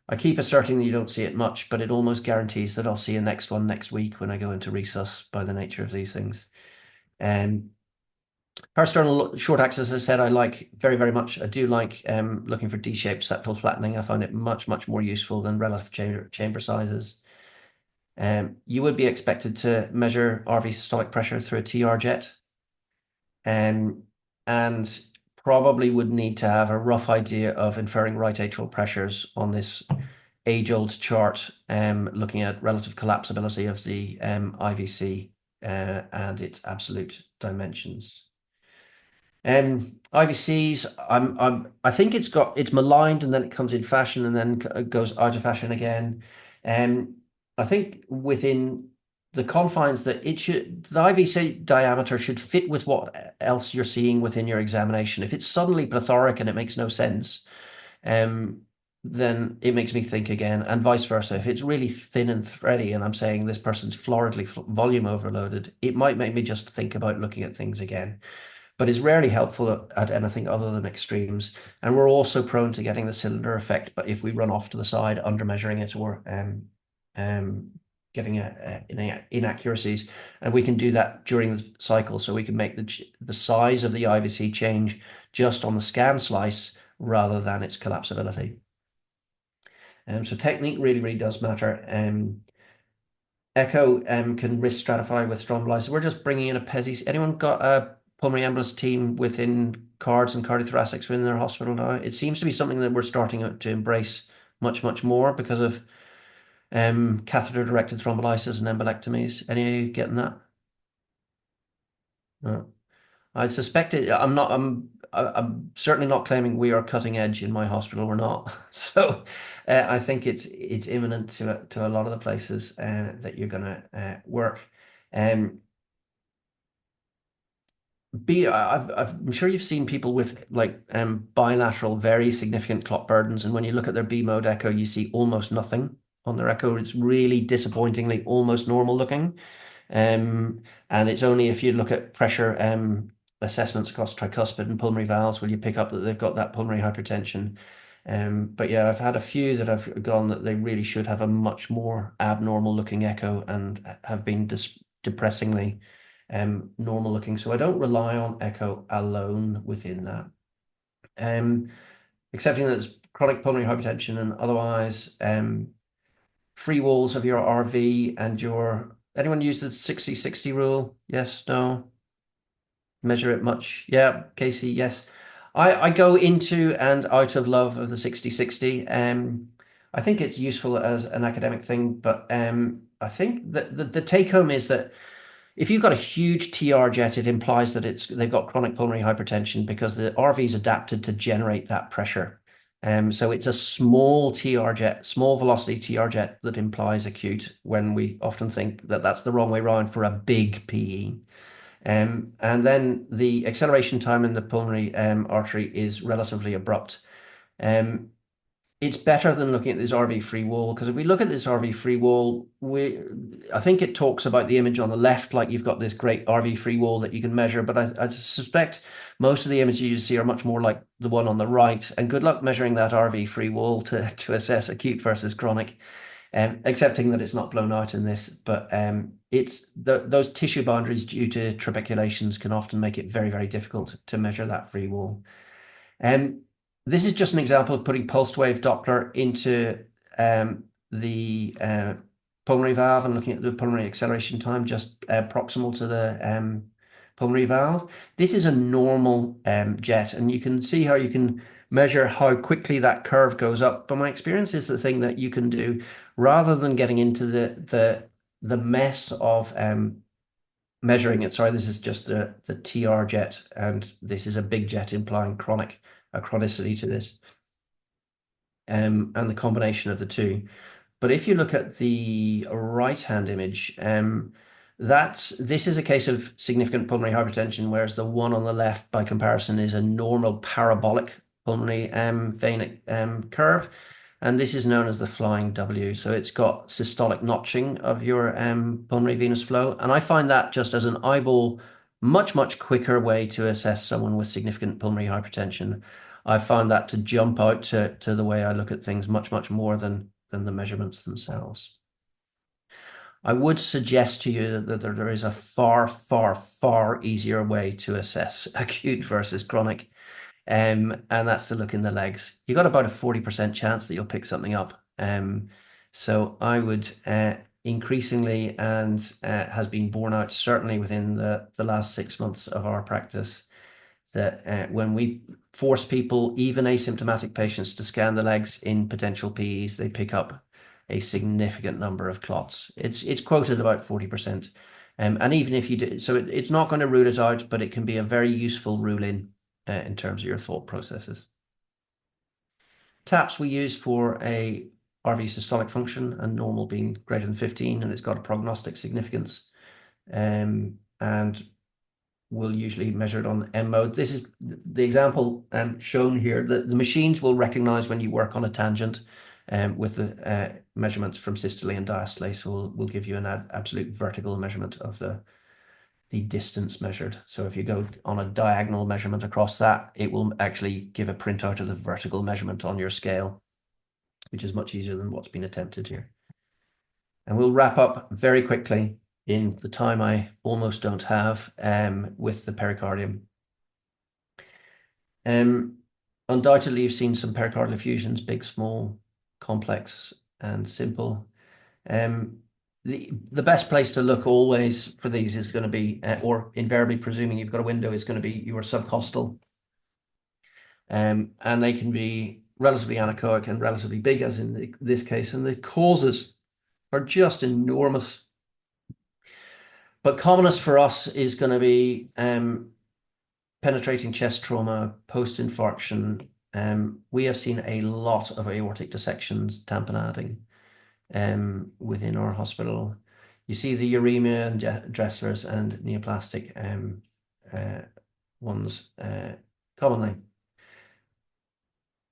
I keep asserting that you don't see it much, but it almost guarantees that I'll see a next one next week when I go into resus by the nature of these things. Parasternal short axis, as I said, I like very, very much. I do like looking for D-shaped septal flattening. I find it much, much more useful than relative chamber sizes. You would be expected to measure RV systolic pressure through a TR jet, and probably would need to have a rough idea of inferring right atrial pressures on this age-old chart, looking at relative collapsibility of the IVC and its absolute dimensions. IVCs, I think it's maligned and then it comes in fashion and then goes out of fashion again. I think within the confines that the IVC diameter should fit with what else you're seeing within your examination. If it's suddenly plethoric and it makes no sense, then it makes me think again, and vice versa. If it's really thin and thready and I'm saying this person's floridly volume overloaded, it might make me just think about looking at things again. But is rarely helpful at anything other than extremes. And we're also prone to getting the cylinder effect, but if we run off to the side, under measuring it or getting inaccuracies, and we can do that during the cycle, so we can make the size of the IVC change just on the scan slice rather than its collapsibility. So technique really does matter. Echo can risk stratify with thrombolysis. We're just bringing in a PESI. Anyone got a pulmonary embolus team within cards and cardiothoracics within their hospital now? It seems to be something that we're starting to embrace much more because of catheter-directed thrombolysis and embolectomies. Any of you getting that? No. I suspect it. I'm certainly not claiming we are cutting edge in my hospital. We're not. So I think it's imminent to a lot of the places that you're going to work. I'm sure you've seen people with like bilateral, very significant clot burdens, and when you look at their B mode echo, you see almost nothing on their echo. It's really disappointingly almost normal looking, and it's only if you look at pressure assessments across tricuspid and pulmonary valves will you pick up that they've got that pulmonary hypertension. But yeah, I've had a few that have gone that they really should have a much more abnormal looking echo and have been depressingly normal looking. So I don't rely on echo alone within that. Accepting that it's chronic pulmonary hypertension and otherwise free walls of your RV and anyone use the 60-60 rule? Yes, no? Measure it much? Yeah, Casey, yes. I go into and out of love of the 60-60. I think it's useful as an academic thing, but I think that the take home is that if you've got a huge TR jet, it implies that they've got chronic pulmonary hypertension because the RV is adapted to generate that pressure. So it's a small TR jet, small velocity TR jet that implies acute, when we often think that that's the wrong way around for a big PE. And then the acceleration time in the pulmonary artery is relatively abrupt. It's better than looking at this RV free wall, because if we look at this RV free wall, I think it talks about the image on the left like you've got this great RV free wall that you can measure, but I suspect most of the images you see are much more like the one on the right, and good luck measuring that RV free wall to assess acute versus chronic, accepting that it's not blown out in this, but it's those tissue boundaries due to trabeculations can often make it very difficult to measure that free wall. This is just an example of putting pulsed wave Doppler into the pulmonary valve and looking at the pulmonary acceleration time just proximal to the pulmonary valve. This is a normal jet, and you can see how you can measure how quickly that curve goes up. But my experience is the thing that you can do, rather than getting into the mess of measuring it. Sorry, this is just the TR jet, and this is a big jet implying a chronicity to this, and the combination of the two. But if you look at the right-hand image, this is a case of significant pulmonary hypertension, whereas the one on the left, by comparison, is a normal parabolic pulmonary vein curve, and this is known as the flying W. So it's got systolic notching of your pulmonary venous flow, and I find that just as an eyeball much quicker way to assess someone with significant pulmonary hypertension. I found that to jump out to the way I look at things much more than the measurements themselves. I would suggest to you that there is a far easier way to assess acute versus chronic, and that's to look in the legs. You got about a 40% chance that you'll pick something up. So I would increasingly, and has been borne out certainly within the last 6 months of our practice, that when we force people, even asymptomatic patients, to scan the legs in potential PEs, they pick up a significant number of clots. It's quoted about 40%. And even if you do, so it's not going to rule it out, but it can be a very useful rule-in in terms of your thought processes. TAPS we use for a RV systolic function, and normal being greater than 15, and it's got a prognostic significance. And we'll usually measure it on M mode. This is the example shown here. The machines will recognize when you work on a tangent with the measurements from systole and diastole. So we'll give you an absolute vertical measurement of the distance measured. So if you go on a diagonal measurement across that, it will actually give a printout of the vertical measurement on your scale, which is much easier than what's been attempted here. And we'll wrap up very quickly in the time I almost don't have with the pericardium. Undoubtedly, you've seen some pericardial effusions, big, small, complex, and simple. The best place to look always for these is going to be, or invariably presuming you've got a window, is going to be your subcostal. And they can be relatively anechoic and relatively big, as in this case, and the causes are just enormous. But commonest for us is going to be penetrating chest trauma, post-infarction. We have seen a lot of aortic dissections, tamponading, within our hospital. You see the uremia and Dresslers and neoplastic ones commonly.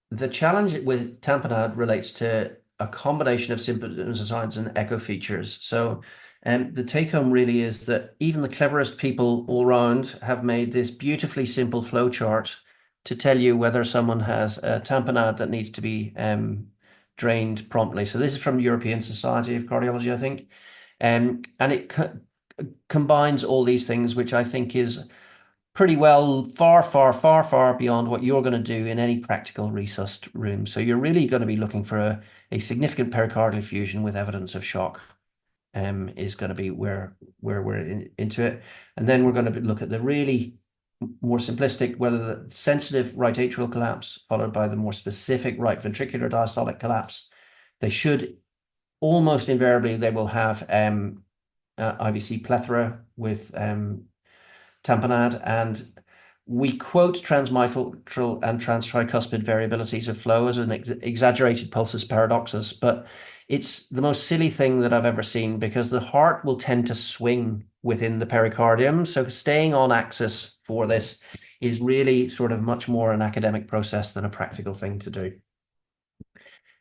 The challenge with tamponade relates to a combination of symptoms and signs and echo features. So the take home really is that even the cleverest people all around have made this beautifully simple flow chart to tell you whether someone has a tamponade that needs to be drained promptly. So this is from European Society of Cardiology, I think. And it combines all these things, which I think is pretty well far beyond what you're going to do in any practical resusc room. So you're really going to be looking for a significant pericardial effusion with evidence of shock. Is going to be where we're into it. And then we're going to look at the really more simplistic, whether the sensitive right atrial collapse followed by the more specific right ventricular diastolic collapse. They should almost invariably, they will have IVC plethora with tamponade, and we quote transmitral and transtricuspid variabilities of flow as an exaggerated pulsus paradoxus, but it's the most silly thing that I've ever seen, because the heart will tend to swing within the pericardium. So staying on axis for this is really sort of much more an academic process than a practical thing to do.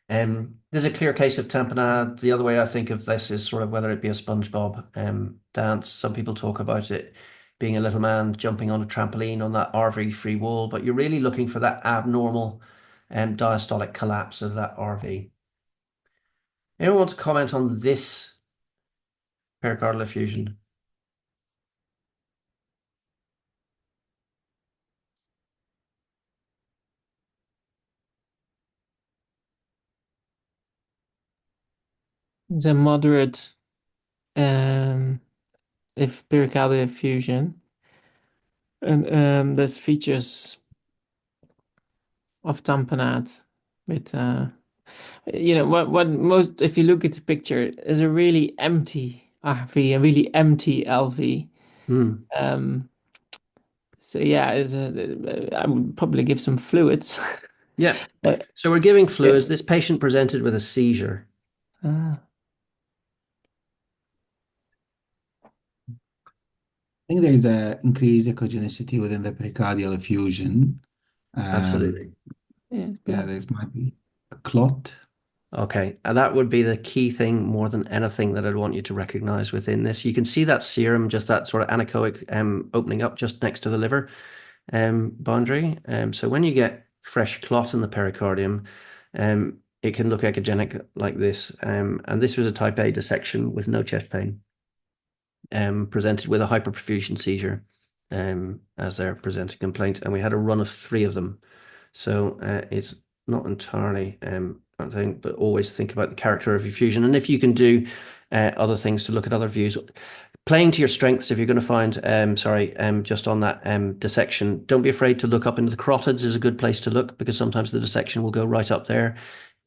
There's a clear case of tamponade. The other way I think of this is sort of whether it be a SpongeBob dance. Some people talk about it being a little man jumping on a trampoline on that RV free wall, but you're really looking for that abnormal diastolic collapse of that RV. Anyone want to comment on this pericardial effusion? It's a moderate, if pericardial effusion, and there's features of tamponade with, you know, what most, if you look at the picture, is a really empty RV, a really empty LV. So yeah, I would probably give some fluids. Yeah. So we're giving fluids. This patient presented with a seizure. I think there is an increased echogenicity within the pericardial effusion. Absolutely. Yeah, there might be a clot. Okay, and that would be the key thing more than anything that I'd want you to recognize within this. You can see that serum, just that sort of anechoic opening up just next to the liver boundary. So when you get fresh clot in the pericardium, it can look echogenic like this. And this was a type A dissection with no chest pain, presented with a hyperperfusion seizure as their presenting complaint. And we had a run of 3 of them. So it's not entirely thing, but always think about the character of your fusion. And if you can do other things to look at other views, playing to your strengths. If you're going to find, just on that dissection, don't be afraid to look up into the carotids is a good place to look, because sometimes the dissection will go right up there.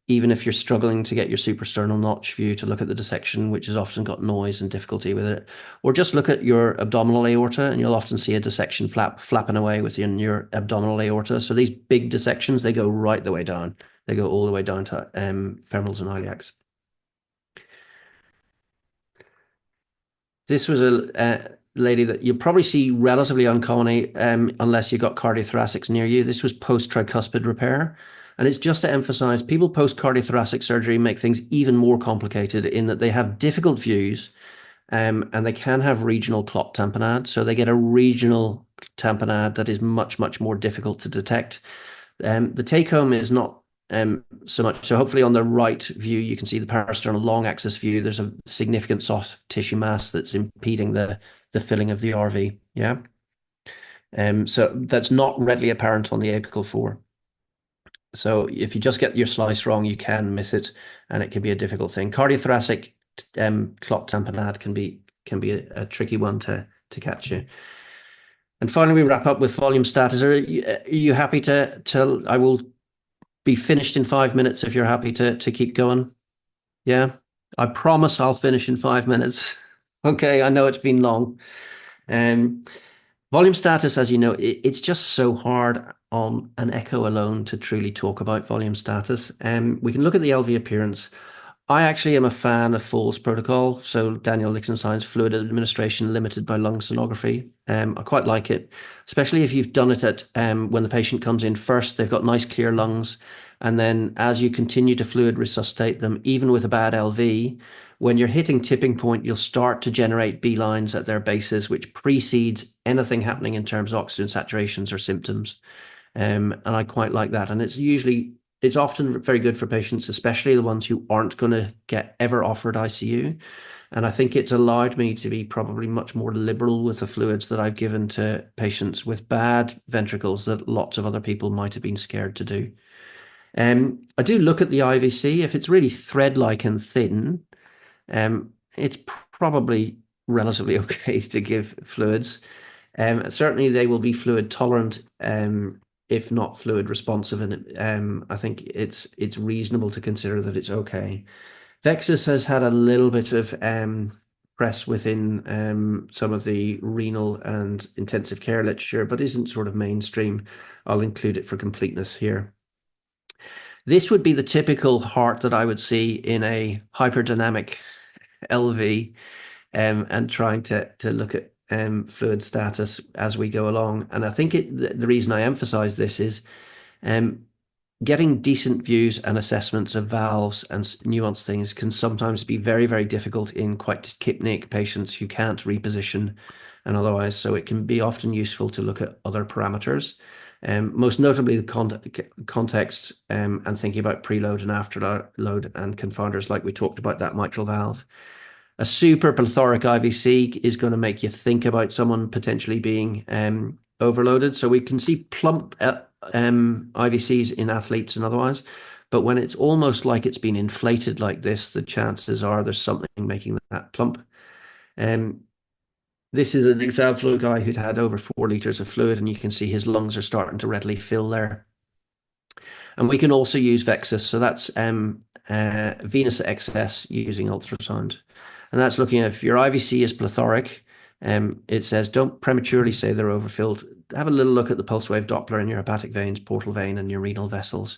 Even if you're struggling to get your suprasternal notch view, to look at the dissection, which has often got noise and difficulty with it, or just look at your abdominal aorta, and you'll often see a dissection flapping away within your abdominal aorta. So these big dissections, they go right the way down. They go all the way down to femorals and iliacs. This was a lady that you probably see relatively uncommonly, unless you've got cardiothoracics near you. This was post-tricuspid repair. And it's just to emphasize, people post-cardiothoracic surgery make things even more complicated in that they have difficult views, and they can have regional clot tamponade. So they get a regional tamponade that is much, much more difficult to detect. The take-home is not so much. So hopefully on the right view, you can see the parasternal long axis view. There's a significant soft tissue mass that's impeding the filling of the RV. Yeah. So that's not readily apparent on the apical 4. So if you just get your slice wrong, you can miss it, and it can be a difficult thing. Cardiothoracic clot tamponade can be a tricky one to catch you. And finally, we wrap up with volume status. Are you happy to? I will be finished in 5 minutes if you're happy to keep going. Yeah, I promise I'll finish in 5 minutes. Okay, I know it's been long. Volume status, as you know, it's just so hard on an echo alone to truly talk about volume status. We can look at the LV appearance. I actually am a fan of Fall's protocol, so Daniel Lichtenstein's fluid administration limited by lung sonography. I quite like it, especially if you've done it at when the patient comes in first, they've got nice clear lungs, and then as you continue to fluid resuscitate them, even with a bad LV, when you're hitting tipping point, you'll start to generate B lines at their bases, which precedes anything happening in terms of oxygen saturations or symptoms. And I quite like that. And it's often very good for patients, especially the ones who aren't going to get ever offered ICU. And I think it's allowed me to be probably much more liberal with the fluids that I've given to patients with bad ventricles that lots of other people might have been scared to do. I do look at the IVC. If it's really thread-like and thin, it's probably relatively okay to give fluids. Certainly they will be fluid tolerant, if not fluid responsive, and I think it's reasonable to consider that it's okay. Vexus has had a little bit of press within some of the renal and intensive care literature, but isn't sort of mainstream. I'll include it for completeness here. This would be the typical heart that I would see in a hyperdynamic LV, and trying to look at fluid status as we go along. And I think the reason I emphasize this is getting decent views and assessments of valves and nuanced things can sometimes be very, very difficult in quite tachypnic patients who can't reposition and otherwise. So it can be often useful to look at other parameters. Most notably the context, and thinking about preload and afterload and confounders, like we talked about that mitral valve. A super plethoric IVC is going to make you think about someone potentially being overloaded. So we can see plump IVCs in athletes and otherwise, but when it's almost like it's been inflated like this, the chances are there's something making that plump. This is an example of a guy who'd had over 4 liters of fluid, and you can see his lungs are starting to readily fill there. And we can also use Vexus, so that's venous excess using ultrasound. And that's looking at if your IVC is plethoric, it says don't prematurely say they're overfilled. Have a little look at the pulse wave Doppler in your hepatic veins, portal vein, and your renal vessels.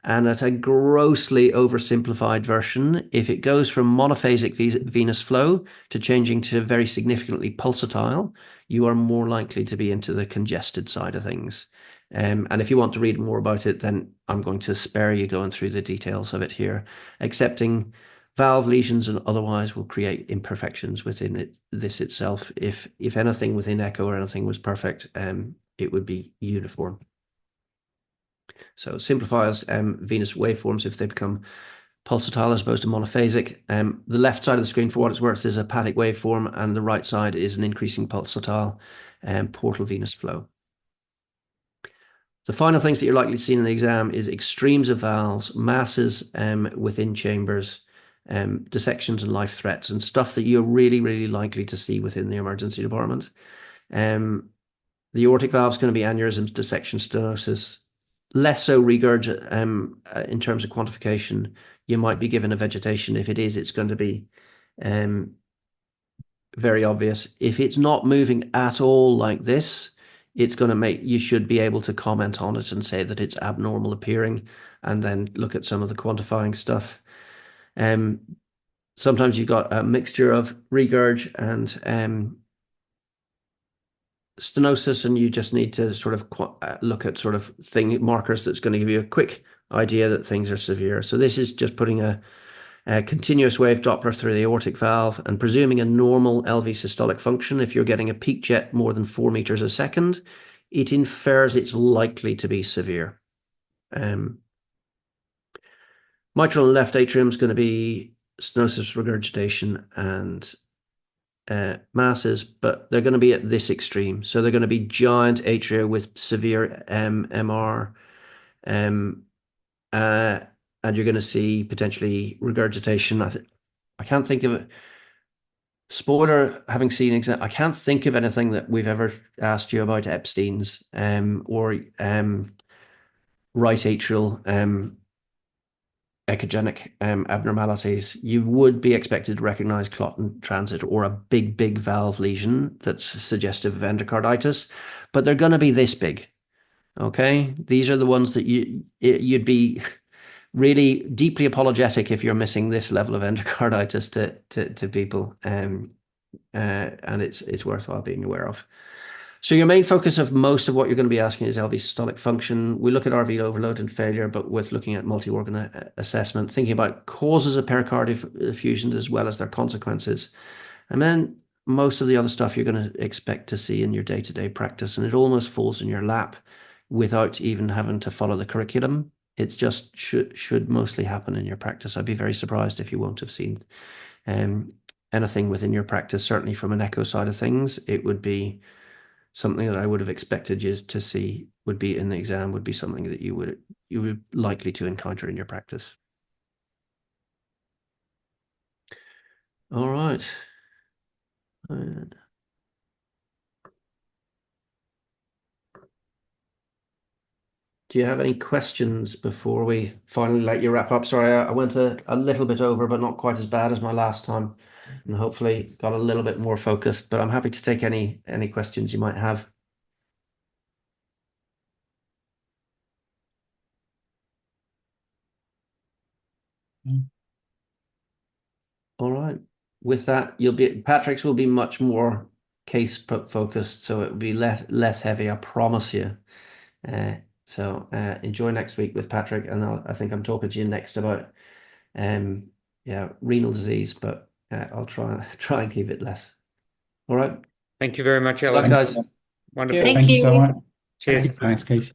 And at a grossly oversimplified version, if it goes from monophasic venous flow to changing to very significantly pulsatile, you are more likely to be into the congested side of things. And if you want to read more about it, then I'm going to spare you going through the details of it here. Accepting valve lesions and otherwise will create imperfections within this itself. If anything within echo or anything was perfect, it would be uniform. So simplifies venous waveforms if they become pulsatile as opposed to monophasic. The left side of the screen, for what it's worth, is a hepatic waveform, and the right side is an increasing pulsatile portal venous flow. The final things that you're likely to see in the exam is extremes of valves, masses within chambers, dissections and life threats, and stuff that you're really, really likely to see within the emergency department. The aortic valve is going to be aneurysms, dissection, stenosis. Less so regurg in terms of quantification. You might be given a vegetation. If it is, it's going to be very obvious. If it's not moving at all like this, it's going to you should be able to comment on it and say that it's abnormal appearing, and then look at some of the quantifying stuff. Sometimes you've got a mixture of regurg and stenosis, and you just need to sort of look at sort of markers that's going to give you a quick idea that things are severe. So this is just putting a continuous wave Doppler through the aortic valve and presuming a normal LV systolic function. If you're getting a peak jet more than 4 meters a second, it infers it's likely to be severe. Mitral and left atrium is going to be stenosis, regurgitation, and masses, but they're going to be at this extreme. So they're going to be giant atria with severe MR, and you're going to see potentially regurgitation. I can't think of it. Spoiler, having seen I can't think of anything that we've ever asked you about Epstein's or right atrial echogenic abnormalities. You would be expected to recognize clot in transit or a big valve lesion that's suggestive of endocarditis, but they're going to be this big. Okay, these are the ones that you'd be really deeply apologetic if you're missing this level of endocarditis to people, and it's worthwhile being aware of. So your main focus of most of what you're going to be asking is LV systolic function. We look at RV overload and failure, but with looking at multi-organ assessment, thinking about causes of pericardial effusion as well as their consequences. And then most of the other stuff you're going to expect to see in your day-to-day practice, and it almost falls in your lap without even having to follow the curriculum. It's just should mostly happen in your practice. I'd be very surprised if you won't have seen anything within your practice. Certainly from an echo side of things, it would be something that I would have expected you to see would be in the exam, would be something that you would likely to encounter in your practice. All right. Do you have any questions before we finally let you wrap up? Sorry, I went a little bit over, but not quite as bad as my last time, and hopefully got a little bit more focused, but I'm happy to take any questions you might have. All right. With that, Patrick's will be much more case focused, so it will be less heavy, I promise you. So enjoy next week with Patrick, and I think I'm talking to you next about renal disease, but I'll try and keep it less. All right. Thank you very much, Thanks, Alex. guys. Wonderful. Thank you so much. Cheers. Thanks, Casey.